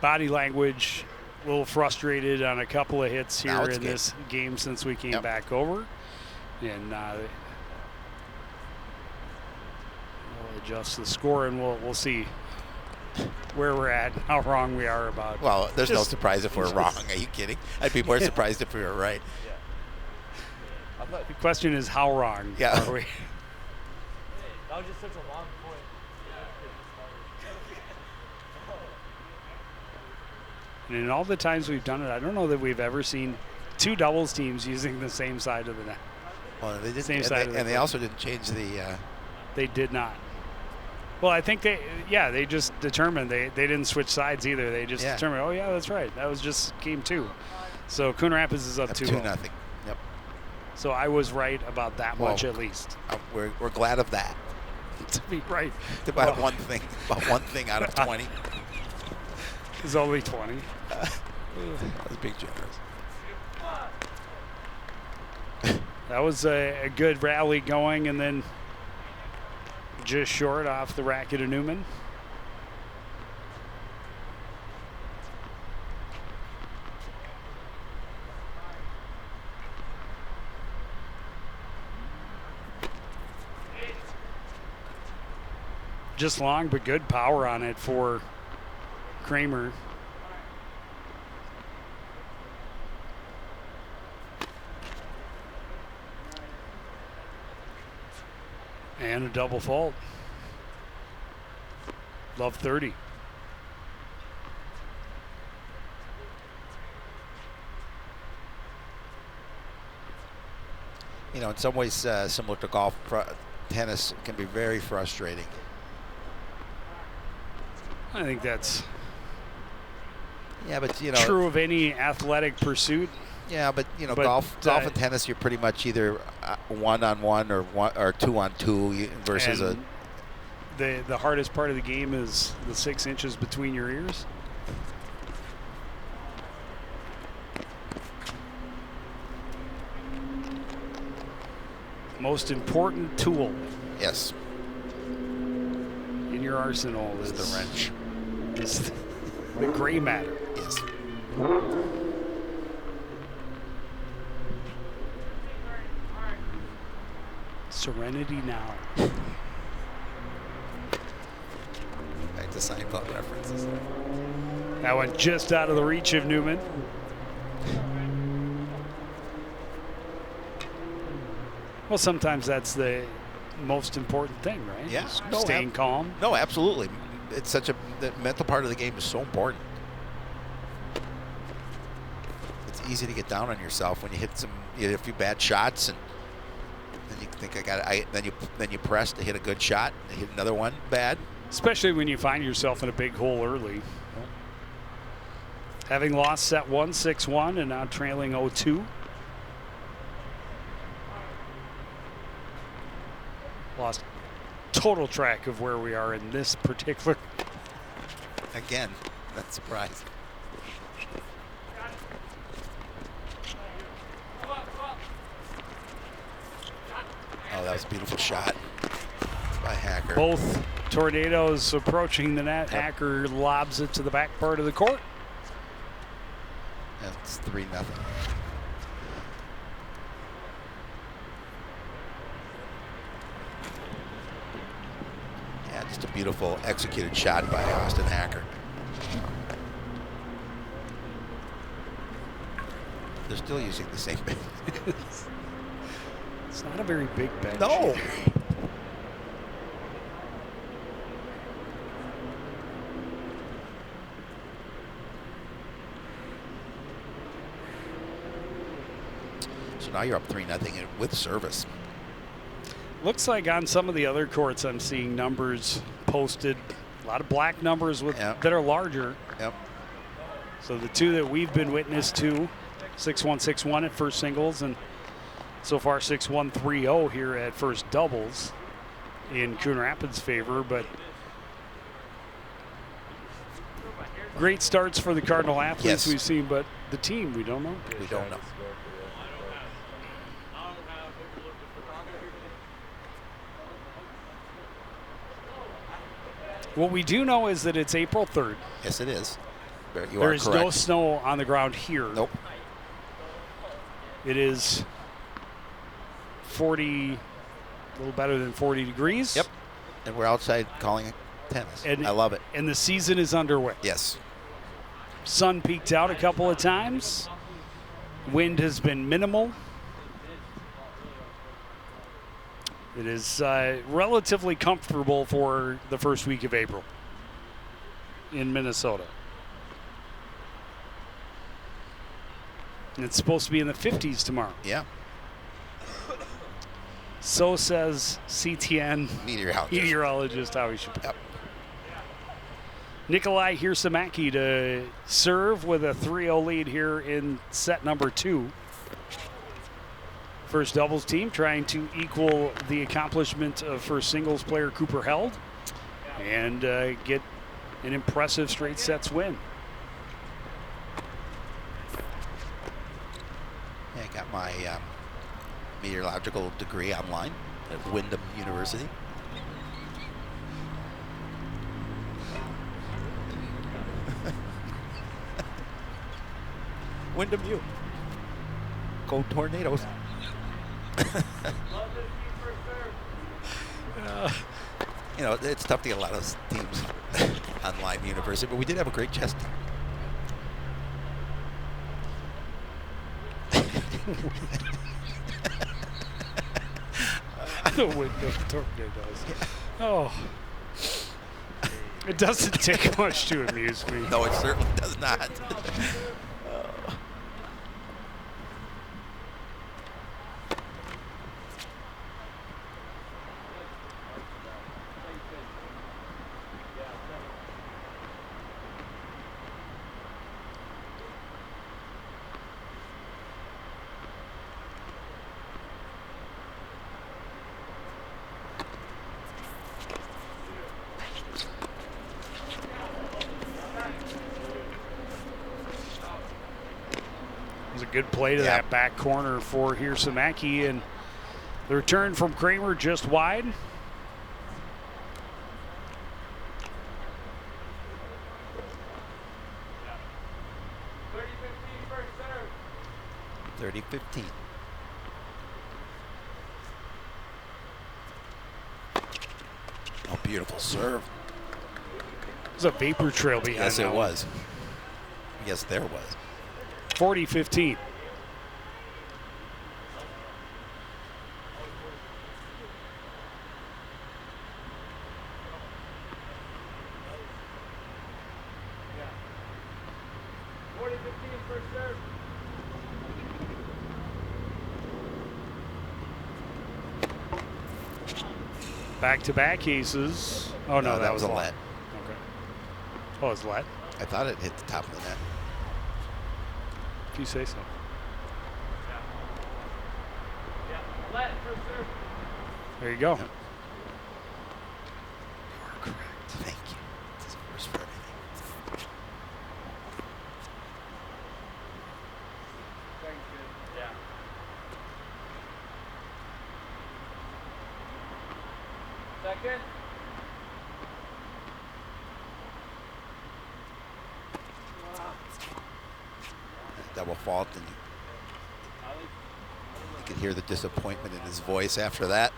body language a little frustrated on a couple of hits here in this game since we came back over. And we'll adjust the score and we'll see where we're at, how wrong we are about. Well, there's no surprise if we're wrong. Are you kidding? I'd be more surprised if we were right. Yeah. The question is how wrong are we? That was just such a long point. And in all the times we've done it, I don't know that we've ever seen two doubles teams using the same side of the net. Well, they did, same side of the and they also didn't change the. They did not. Well, I think they just determined they didn't switch sides either. They just determined, oh yeah, that's right. That was just game two. So Coon Rapids is up 2-0. 2-0. Yep. So I was right about that much at least. We're glad of that. To be right. About one thing out of 20. It's only 20. That was being generous. That was a good rally going, and then just short off the racket of Newman. Just long, but good power on it for Kramer. And a double fault. Love 30. You know, in some ways, similar to golf, tennis can be very frustrating. I think that's but you know, true of any athletic pursuit. Yeah, but you know, But, golf and tennis, you're pretty much either 1-on-1 or 2-on-2 versus a. The hardest part of the game is the 6 inches between your ears. Most important tool Yes. in your arsenal Is the wrench. is the gray matter. Yes. Serenity now. Back to Seinfeld references. That one just out of the reach of Newman. Well, sometimes that's the most important thing, right? Yeah. Just No, staying calm. No, absolutely. It's the mental part of the game is so important. It's easy to get down on yourself when you hit a few bad shots, and then you think then you press to hit a good shot, and hit another one bad. Especially when you find yourself in a big hole early. Having lost set 1, 6-1, and now trailing 0-2. Lost total track of where we are in this particular. Again, that's surprising. Oh, that was a beautiful shot by Hacker. Both tornadoes approaching the net. Yep. Hacker lobs it to the back part of the court. That's 3-0. Yeah, just a beautiful executed shot by Austin Hacker. They're still using the same bench. It's not a very big bench. No. So now you're up 3-0 with service. Looks like on some of the other courts I'm seeing numbers posted. A lot of black numbers with Yep. that are larger. Yep. So the two that we've been witness to, 6-1, 6-1 at first singles, and so far 6-1, 3-0 here at first doubles in Coon Rapids' favor. But great starts for the Cardinal athletes Yes. we've seen, but the team, we don't know. We don't know. What we do know is that it's April 3rd. Yes, it is. You There are is correct. no snow on the ground here. Nope. It is 40, a little better than 40 degrees. Yep. And we're outside calling it tennis. And I love it. And the season is underway. Yes. Sun peaked out a couple of times. Wind has been minimal. It is relatively comfortable for the first week of April in Minnesota. And it's supposed to be in the 50s tomorrow. Yeah. So says CTN meteorologist Howie Chappelle. Yep. Nikolai Hirsamaki to serve with a 3-0 lead here in set number 2. First doubles team trying to equal the accomplishment of first singles player Cooper Held and get an impressive straight sets win. Yeah, I got my meteorological degree online at Windham University. Windham U. Go Tornadoes. You know, it's tough to get a lot of teams on Lime University, but we did have a great chess team. The wind of tornadoes. Oh. It doesn't take much to amuse me. No, it certainly does not. good play to that back corner for Hirsamaki, and the return from Kramer just wide. Yeah. 30-15. Oh, beautiful serve. There's a vapor trail behind. Yes, it was. Yes, there was. 40-15. Back-to-back aces. Oh, no, that was a let. Okay. Oh, it's let? I thought it hit the top of the net. If you say so. There you go. Yep. You are correct. Thank you. This is worse for everything. Second. Double fault, and you could hear the disappointment in his voice after that.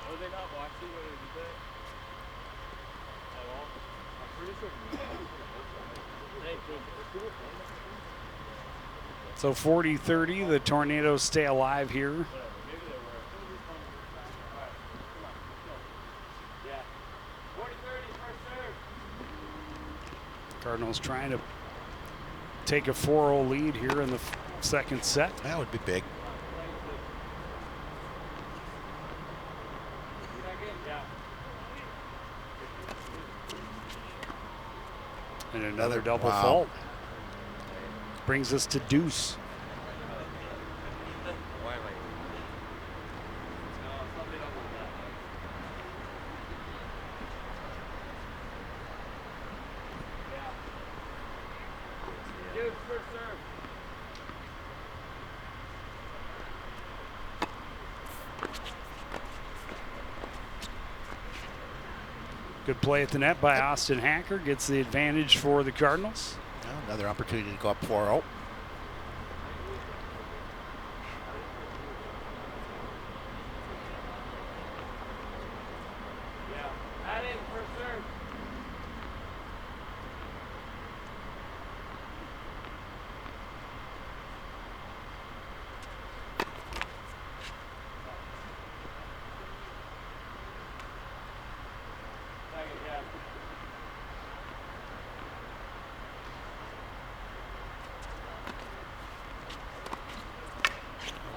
Were they not watching when they did that? At all? I'm pretty sure. So 40-30, the Tornadoes stay alive here. Cardinals trying to take a 4-0 lead here in the second set. That would be big. And another double fault. Brings us to deuce. Good play at the net by Austin Hacker. Gets the advantage for the Cardinals. Well, another opportunity to go up 4-0.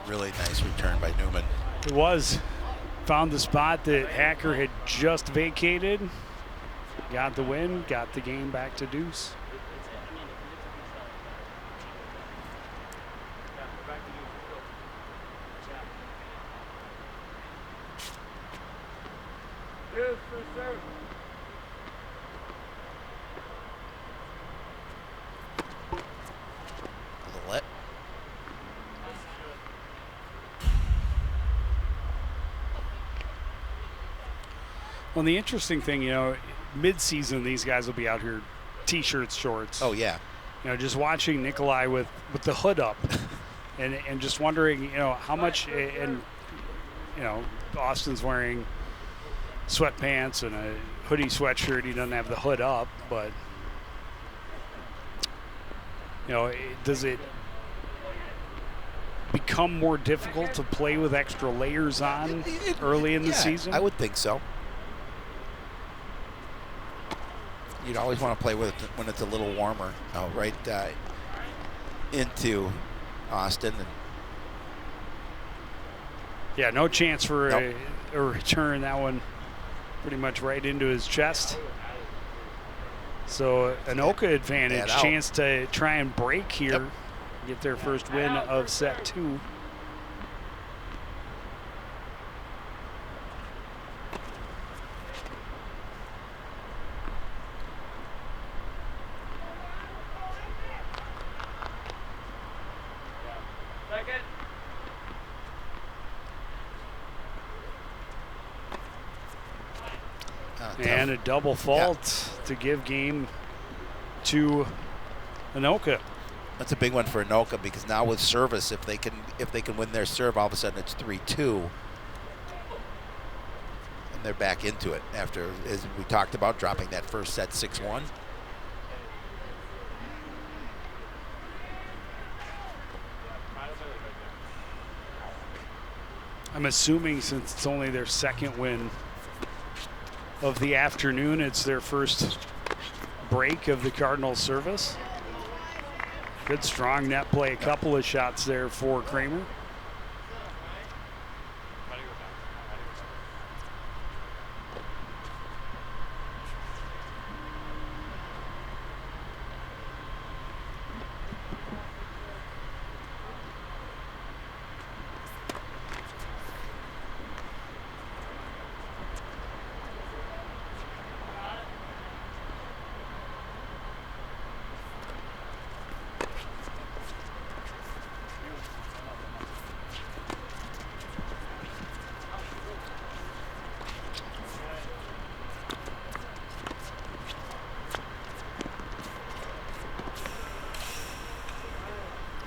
Really nice return by Newman. It was. Found the spot that Hacker had just vacated. Got the win, got the game back to deuce. Let. Well, the interesting thing, you know, mid-season, these guys will be out here T-shirts, shorts. Oh, yeah. You know, just watching Nikolai with the hood up and just wondering, you know, how much, and, you know, Austin's wearing sweatpants and a hoodie sweatshirt. He doesn't have the hood up, but, you know, does it become more difficult to play with extra layers on early in the season? I would think so. You'd always want to play with it when it's a little warmer. Right into Austin. And yeah, no chance for a return. That one pretty much right into his chest. So Anoka advantage, chance to try and break here, get their first win of set 2. And a double fault to give game to Anoka. That's a big one for Anoka because now with service, if they can win their serve, all of a sudden it's 3-2. And they're back into it after, as we talked about, dropping that first set 6-1. I'm assuming since it's only their second win of the afternoon, it's their first break of the Cardinals service. Good strong net play, a couple of shots there for Kramer.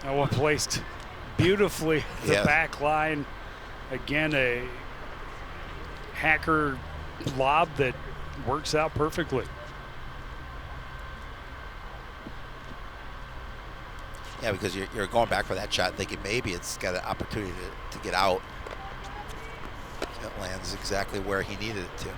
That one placed beautifully the back line. Again, a hacker lob that works out perfectly. Yeah, because you're going back for that shot thinking maybe it's got an opportunity to get out. It lands exactly where he needed it to.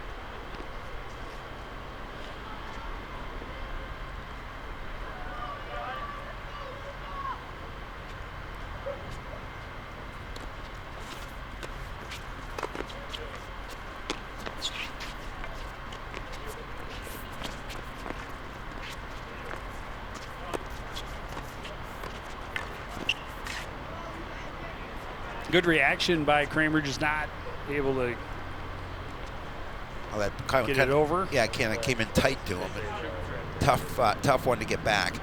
Good reaction by Kramer, just not able to get it over. Yeah, kind of came in tight to him. Tough one to get back.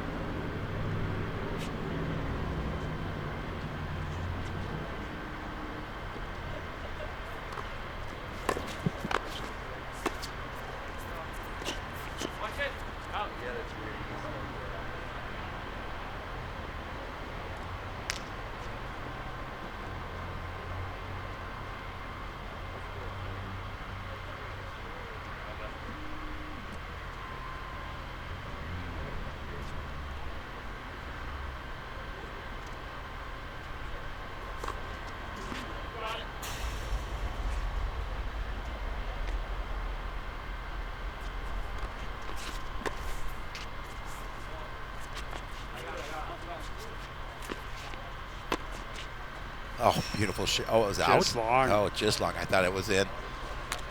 Oh, beautiful shot. Oh, it was out. Just long. Oh, just long. I thought it was in.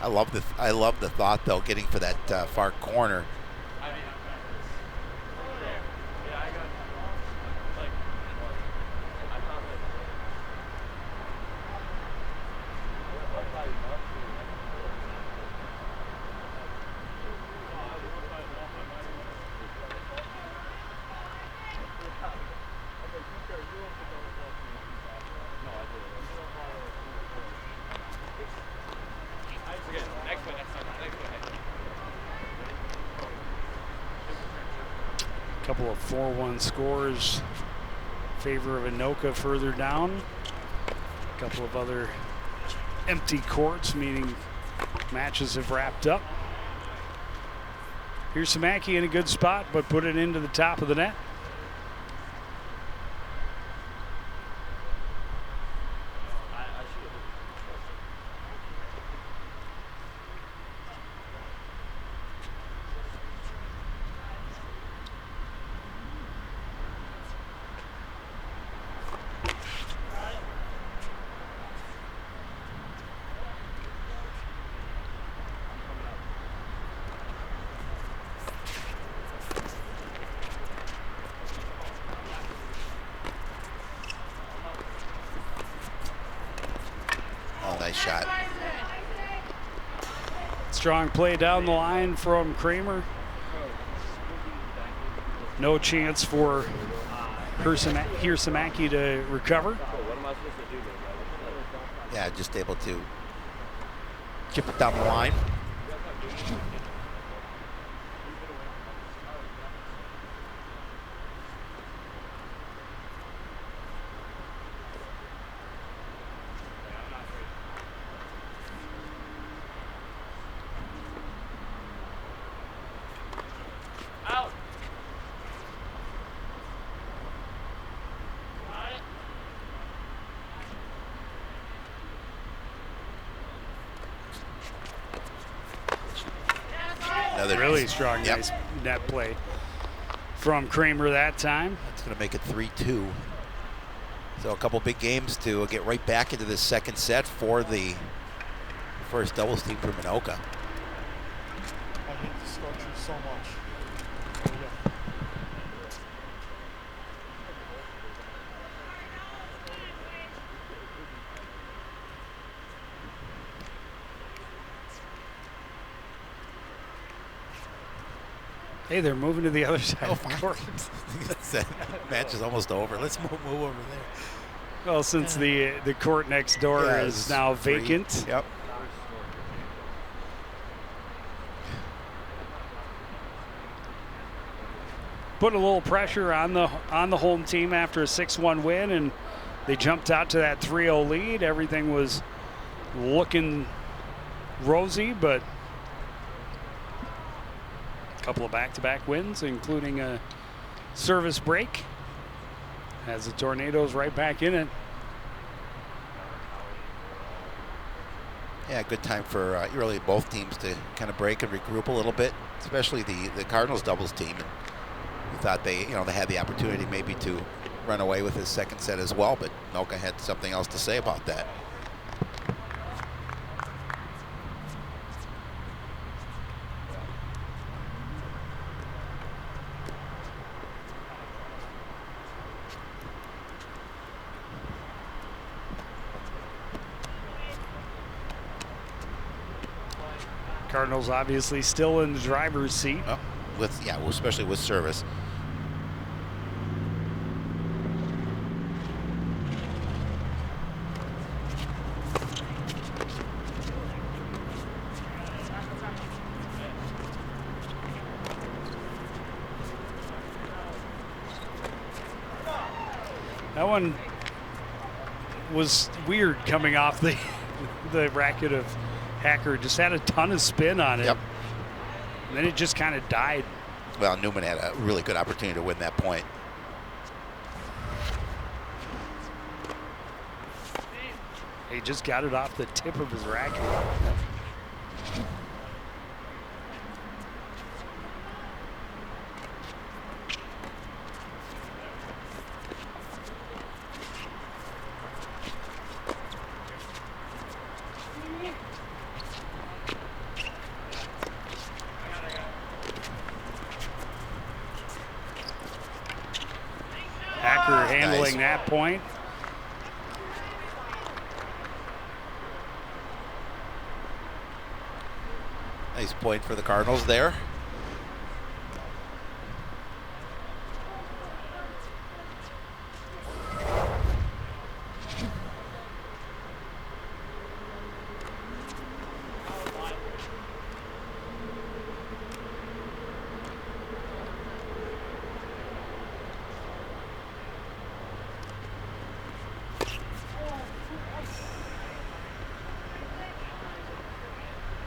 I love the thought though, getting for that far corner. Couple of 4-1 scores in favor of Anoka further down. A couple of other empty courts, meaning matches have wrapped up. Here's Samacki in a good spot, but put it into the top of the net. Nice shot. Strong play down the line from Kramer. No chance for Samacki to recover. Yeah, just able to chip it down the line. other Really strong, Yep. nice net play from Kramer that time. That's going to make it 3-2. So a couple big games to get right back into the second set for the first doubles team from Anoka. I hate this structure so much. Hey, they're moving to the other side Oh, of the court. That match is almost over. Let's move over there. Well, since the court next door Yeah, is it's now free. vacant. Yep. Put a little pressure on the home team after a 6-1 win, and they jumped out to that 3-0 lead. Everything was looking rosy, but a couple of back-to-back wins, including a service break, has the Tornadoes right back in it. Yeah, good time for really both teams to kind of break and regroup a little bit, especially the Cardinals doubles team. And we thought they had the opportunity maybe to run away with his second set as well, but Anoka had something else to say about that. Cardinals obviously still in the driver's seat. Oh, especially with service. That one was weird coming off the racket of Hacker. Just had a ton of spin on it. Yep. And then it just kind of died. Well, Newman had a really good opportunity to win that point. He just got it off the tip of his racket. Hacker handling that point. Nice point for the Cardinals there.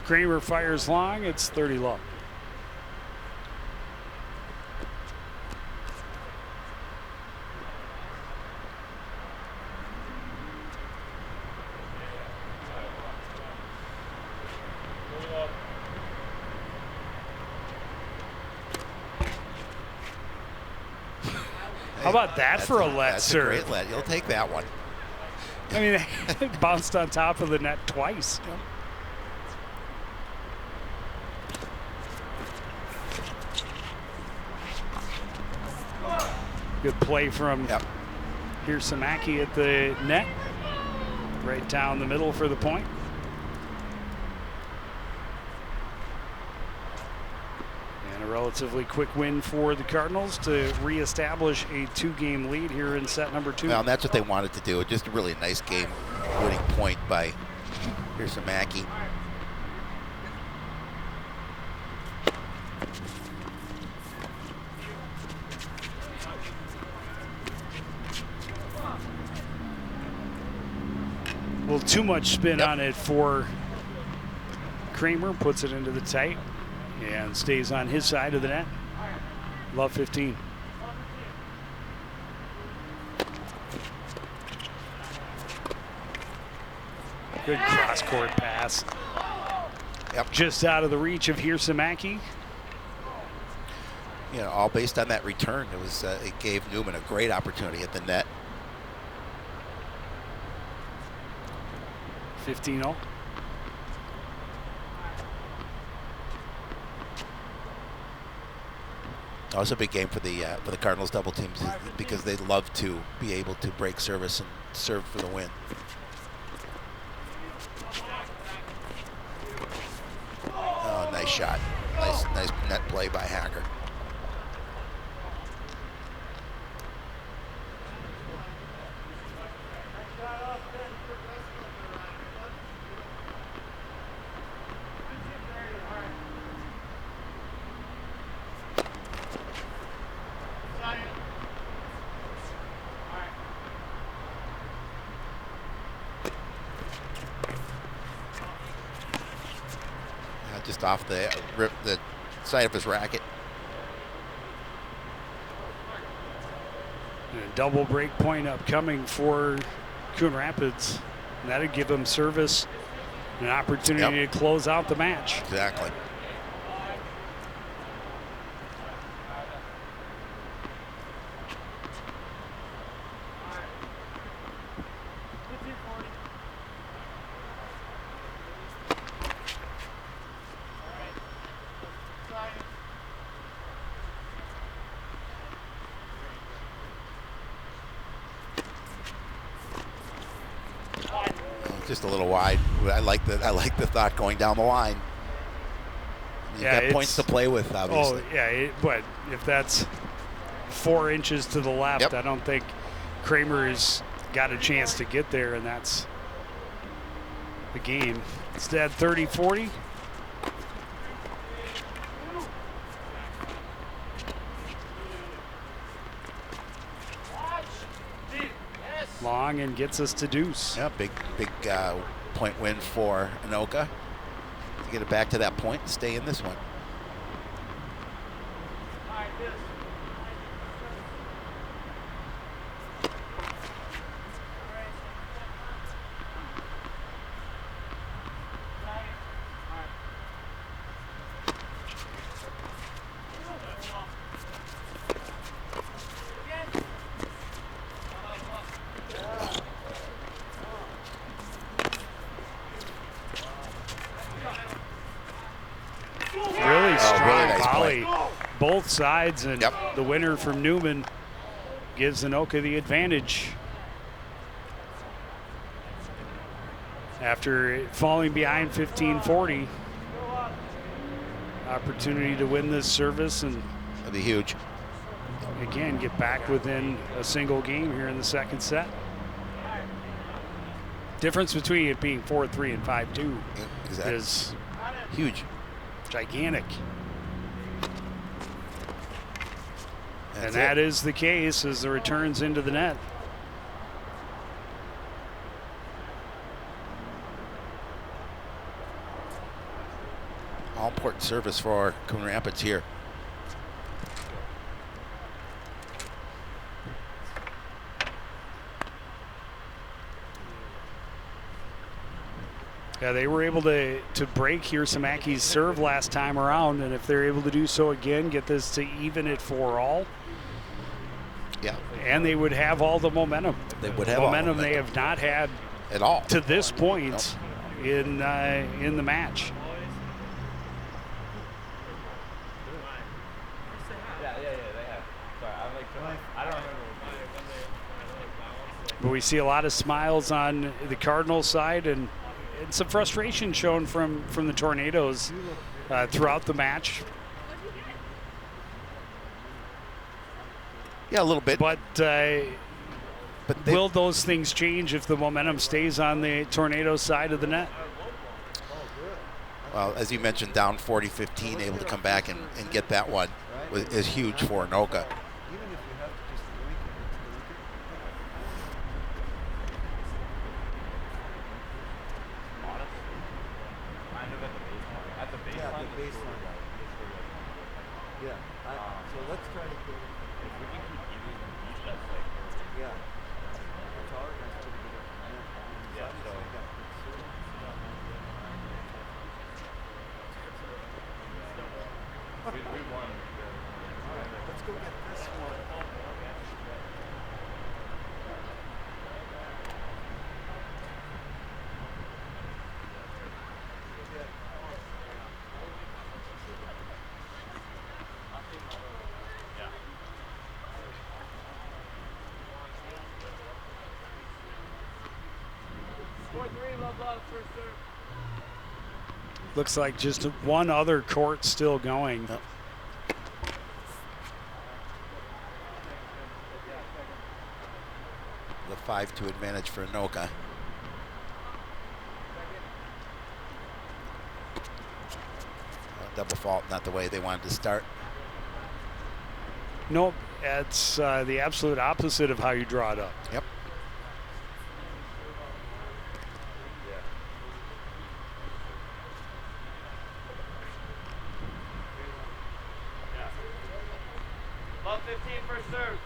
Kramer fires long, it's 30 low. How about that for a let serve? That's a great let. You'll take that one. I mean, it bounced on top of the net twice. Good play from Hirsamaki at the net. Right down the middle for the point. And a relatively quick win for the Cardinals to reestablish a 2-game lead here in set number 2. Well, and that's what they wanted to do. Just a really nice game-winning point by Hirsamaki. A little too much spin on it for Kramer, puts it into the tight and stays on his side of the net. Love 15. Good cross-court pass. Yep. Just out of the reach of Hirsamaki. you know, all based on that return. It was it gave Newman a great opportunity at the net. 15-0. That was a big game for the Cardinals double teams because they love to be able to break service and serve for the win. Oh, nice shot. Nice net play by Hager. Just off the side of his racket. And a double break point upcoming for Coon Rapids. And that'd give them service and an opportunity to close out the match. Exactly. Just a little wide. I like the thought going down the line. You've got points to play with, obviously. Oh yeah, but if that's 4 inches to the left, I don't think Kramer's got a chance to get there, and that's the game. Instead, 30-40. Long and gets us to deuce. Yeah, big point win for Anoka to get it back to that point and stay in this one. Both sides, and the winner from Newman gives Anoka the advantage. After falling behind 15-40, opportunity to win this service and that'd be huge. Again, get back within a single game here in the second set. Difference between it being 4-3 and 5-2 is huge, gigantic. And that is the case as the returns into the net. All important service for Coon Rapids here. Yeah, they were able to break Hirsamaki's serve last time around, and if they're able to do so again, get this to even it 4-all. Yeah. And they would have all the momentum. They would have momentum they have not had at all to this point in the match. But we see a lot of smiles on the Cardinals side and some frustration shown from the Tornadoes throughout the match. Yeah, a little bit. But will those things change if the momentum stays on the Tornado side of the net? Well, as you mentioned, down 40-15, able to come back and get that one is huge for Anoka. go get this one. Score 3, love, first serve. Looks like just one other court still going. Yep. The 5-2 advantage for Anoka. Double fault, not the way they wanted to start. Nope, it's the absolute opposite of how you draw it up. Yep. Love 15, first serve.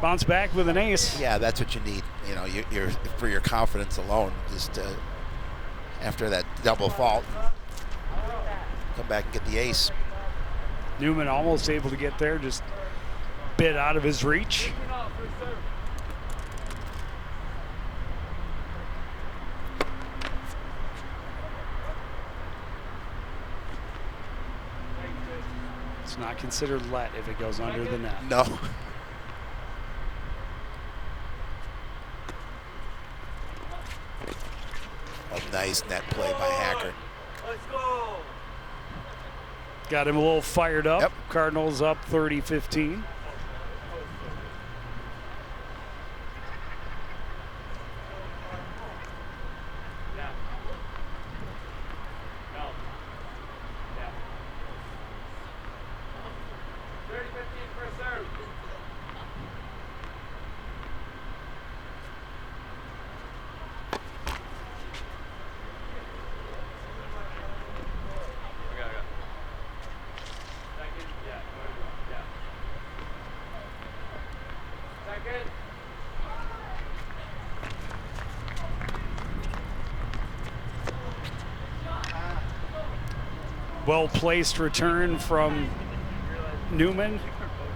Bounce back with an ace. Yeah, that's what you need. You know, you're for your confidence alone. Just after that double fault, come back and get the ace. Newman almost able to get there, just bit out of his reach. First serve. It's not considered let if it goes under the net. No. A nice net play by Hacker. Let's go. Got him a little fired up. Yep. Cardinals up 30-15. Well-placed return from Newman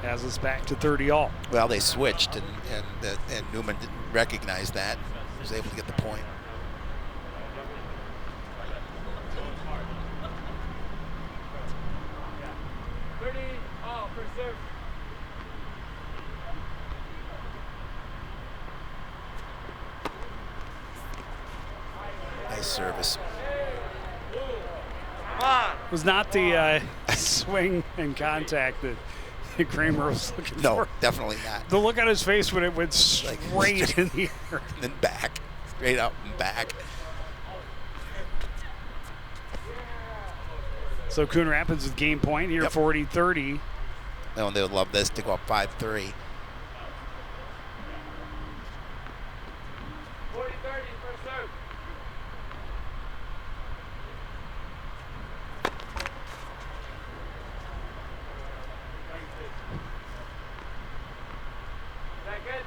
has us back to 30 all. Well, they switched, and Newman didn't recognize that. He was able to get the point. First serve. Nice service. Was not the swing and contact that Kramer was looking No, for. definitely not. The look on his face when it went straight in the air. And then back, straight up and back. So Coon Rapids with game point here, Yep. 40-30. Oh, and they would love this to go up 5-3. 40-30, first serve. Second.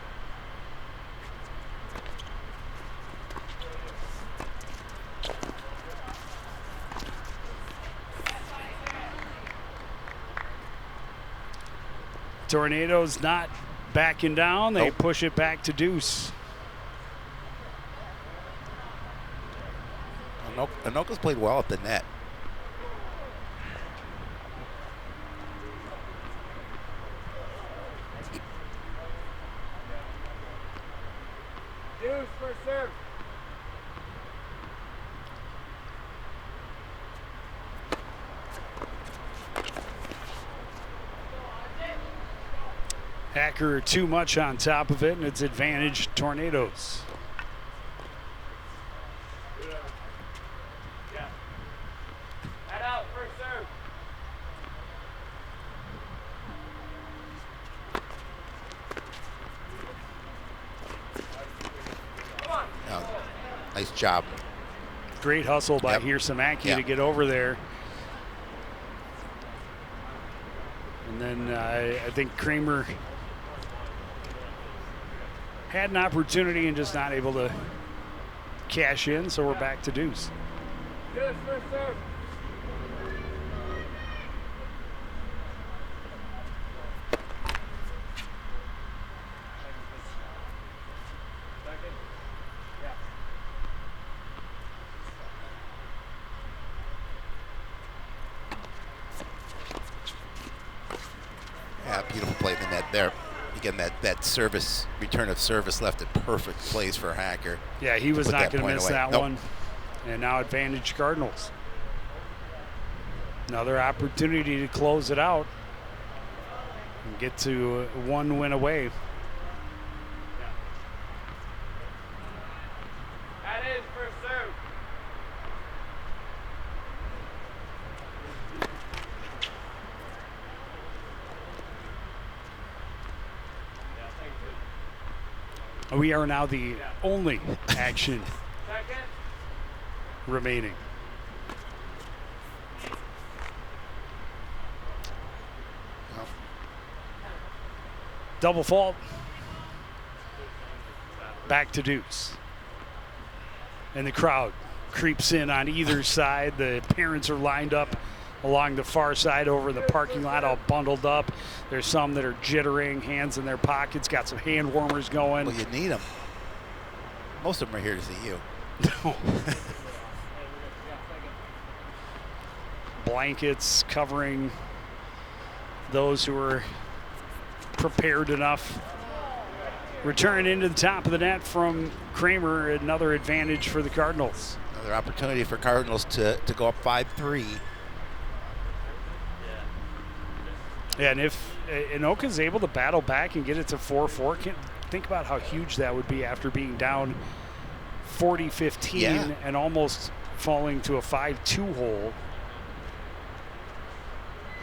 Tornadoes not backing down. They Nope. push it back to deuce. Anoka's played well at the net. Deuce, first serve. Hacker too much on top of it, and it's advantage Tornadoes. Yeah. Head out, first serve. Come on. Now, nice job. Great hustle by Yep. Hirsamaki Yep. to get over there. And then I think Kramer had an opportunity and just not able to cash in, so we're back to deuce. Yes, first serve. Second. Yeah. Yeah, beautiful play in the net there. Again, that service, return of service left in perfect place for Hacker. Yeah, he was Put not that going to point miss away. that Nope. one. And now advantage Cardinals. Another opportunity to close it out and get to one win away. Add in first serve. Yeah, thank you. We are now the only action Second. remaining. Well, Double fault. Back to deuce. And the crowd creeps in on either side. The parents are lined up along the far side over the parking lot, all bundled up. There's some that are jittering, hands in their pockets, got some hand warmers going. well, you need them. Most of them are here to see you. Blankets covering those who are prepared enough. Return into the top of the net from Kramer, another advantage for the Cardinals. Another opportunity for Cardinals to go up 5-3. Yeah, and if Anoka is able to battle back and get it to 4-4, think about how huge that would be after being down 40-15 Yeah. and almost falling to a 5-2 hole.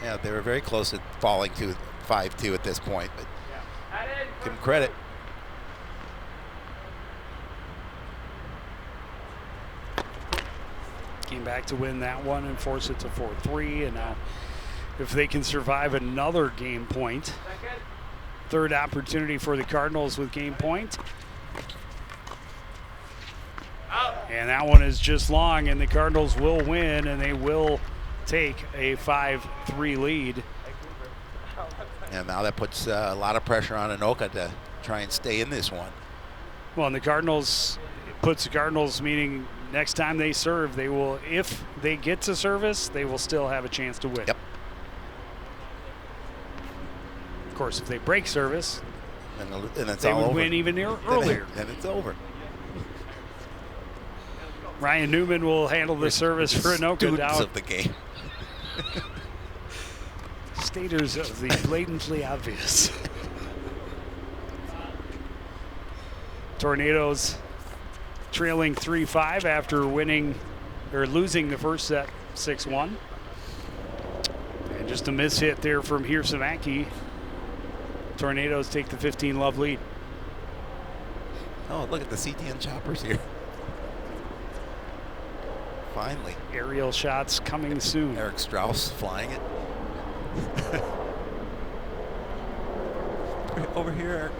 Yeah, they were very close to falling to 5-2 at this point, but Add in give first them credit. Came back to win that one and force it to 4-3, and now if they can survive another game point, second. third opportunity for the Cardinals with game point. And that one is just long, and the Cardinals will win, and they will take a 5-3 lead. And now that puts a lot of pressure on Anoka to try and stay in this one. Well, and the Cardinals, it puts the Cardinals, meaning next time they serve, they will, if they get to service, they will still have a chance to win. Yep. Of course, if they break service, And it's they all would over. win even earlier. Then it's over. Ryan Newman will handle the service for Anoka Students down. of the game. Staters of the blatantly obvious. Tornadoes trailing 3-5 after winning or losing the first set 6-1. And just a miss hit there from Hirsamaki. Tornadoes take the 15-love lead. Oh, look at the CTN choppers here. Finally. Aerial shots coming soon. Eric Strauss flying it. Over here, Eric.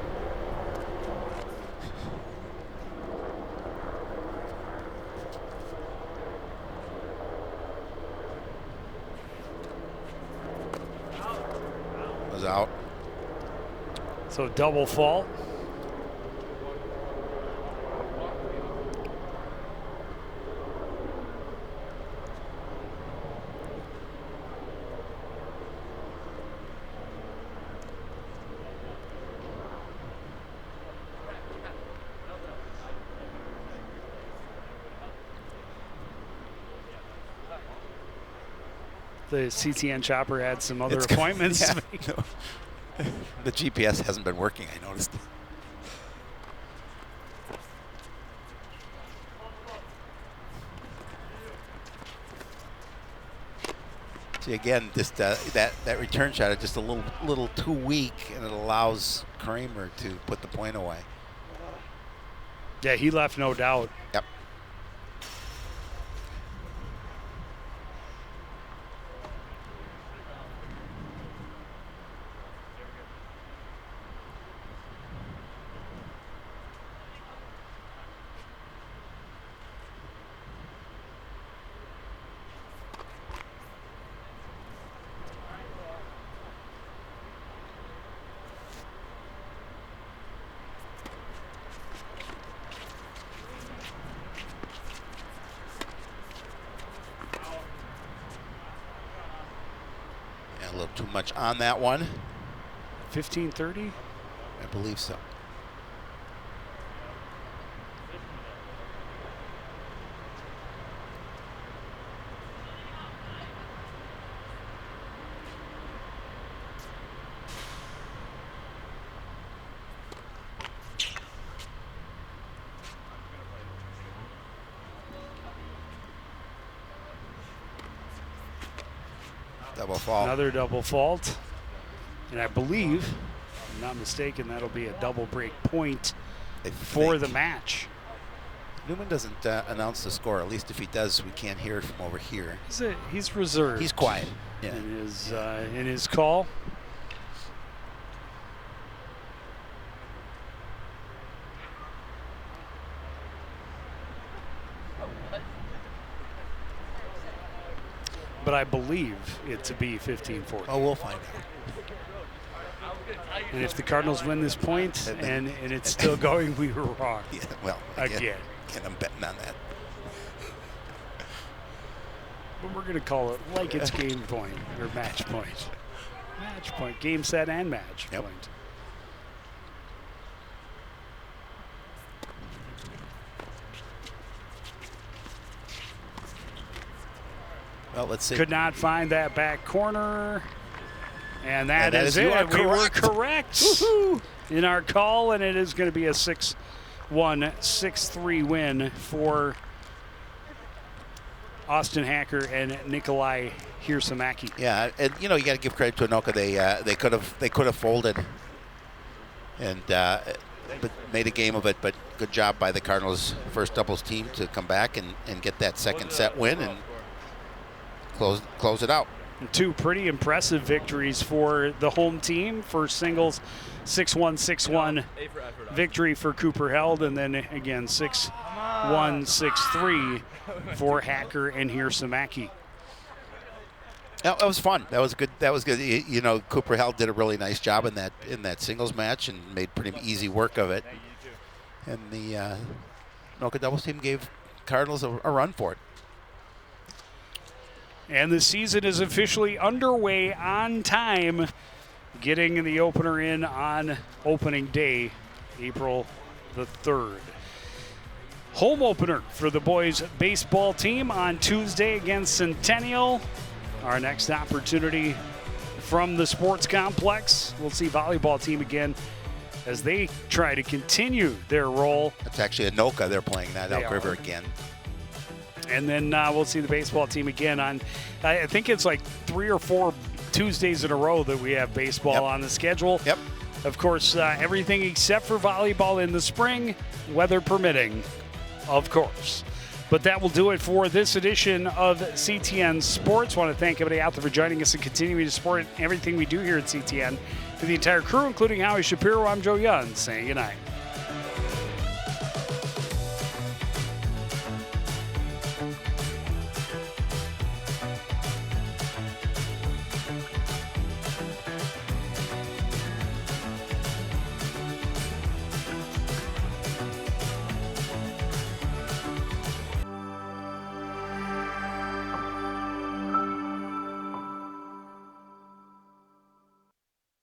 Was out. So double fault. The CTN chopper had some other appointments. Yeah, no. The GPS hasn't been working, I noticed. See, again, just that return shot is just a little too weak, and it allows Kramer to put the point away. Yeah, he left no doubt. Yep. A little too much on that one. 15:30. I believe so. Double fault. Another double fault. And I believe, if I'm not mistaken, that'll be a double break point for the match. Newman doesn't announce the score. At least if he does, we can't hear it from over here. He's reserved. He's quiet. Yeah. In his call. But I believe it to be 15-14. Oh, we'll find out. And if the Cardinals win this point and it's still going, we were wrong. Yeah, well, Again. And I'm betting on that. But we're going to call it like it's game point or match point. Match point, game set and match point. Well, let's see. Could not find that back corner. And that is you it. are We were correct. correct in our call, and it is going to be a 6-1, 6-3 win for Austin Hacker and Nikolai Hirsamaki. Yeah, and you got to give credit to Anoka. They could have folded and but made a game of it. But good job by the Cardinals' first doubles team to come back and get that second set win and close it out. Two pretty impressive victories for the home team. First singles, 6-1, 6-1 victory for Cooper Held, and then again 6-1, 6-3 for Hacker and Hirsamaki. That was fun. That was good. That was good. Cooper Held did a really nice job in that singles match and made pretty easy work of it. And the Anoka doubles team gave Cardinals a run for it. And the season is officially underway on time, getting the opener in on opening day, April the 3rd. Home opener for the boys baseball team on Tuesday against Centennial. Our next opportunity from the sports complex. We'll see volleyball team again as they try to continue their role. It's actually Anoka. They're playing that Elk River again. And then we'll see the baseball team again on, I think it's like 3 or 4 Tuesdays in a row that we have baseball on the schedule. Yep. Of course, everything except for volleyball in the spring, weather permitting, of course. But that will do it for this edition of CTN Sports. I want to thank everybody out there for joining us and continuing to support everything we do here at CTN. For the entire crew, including Howie Shapiro, I'm Joe Young, saying goodnight.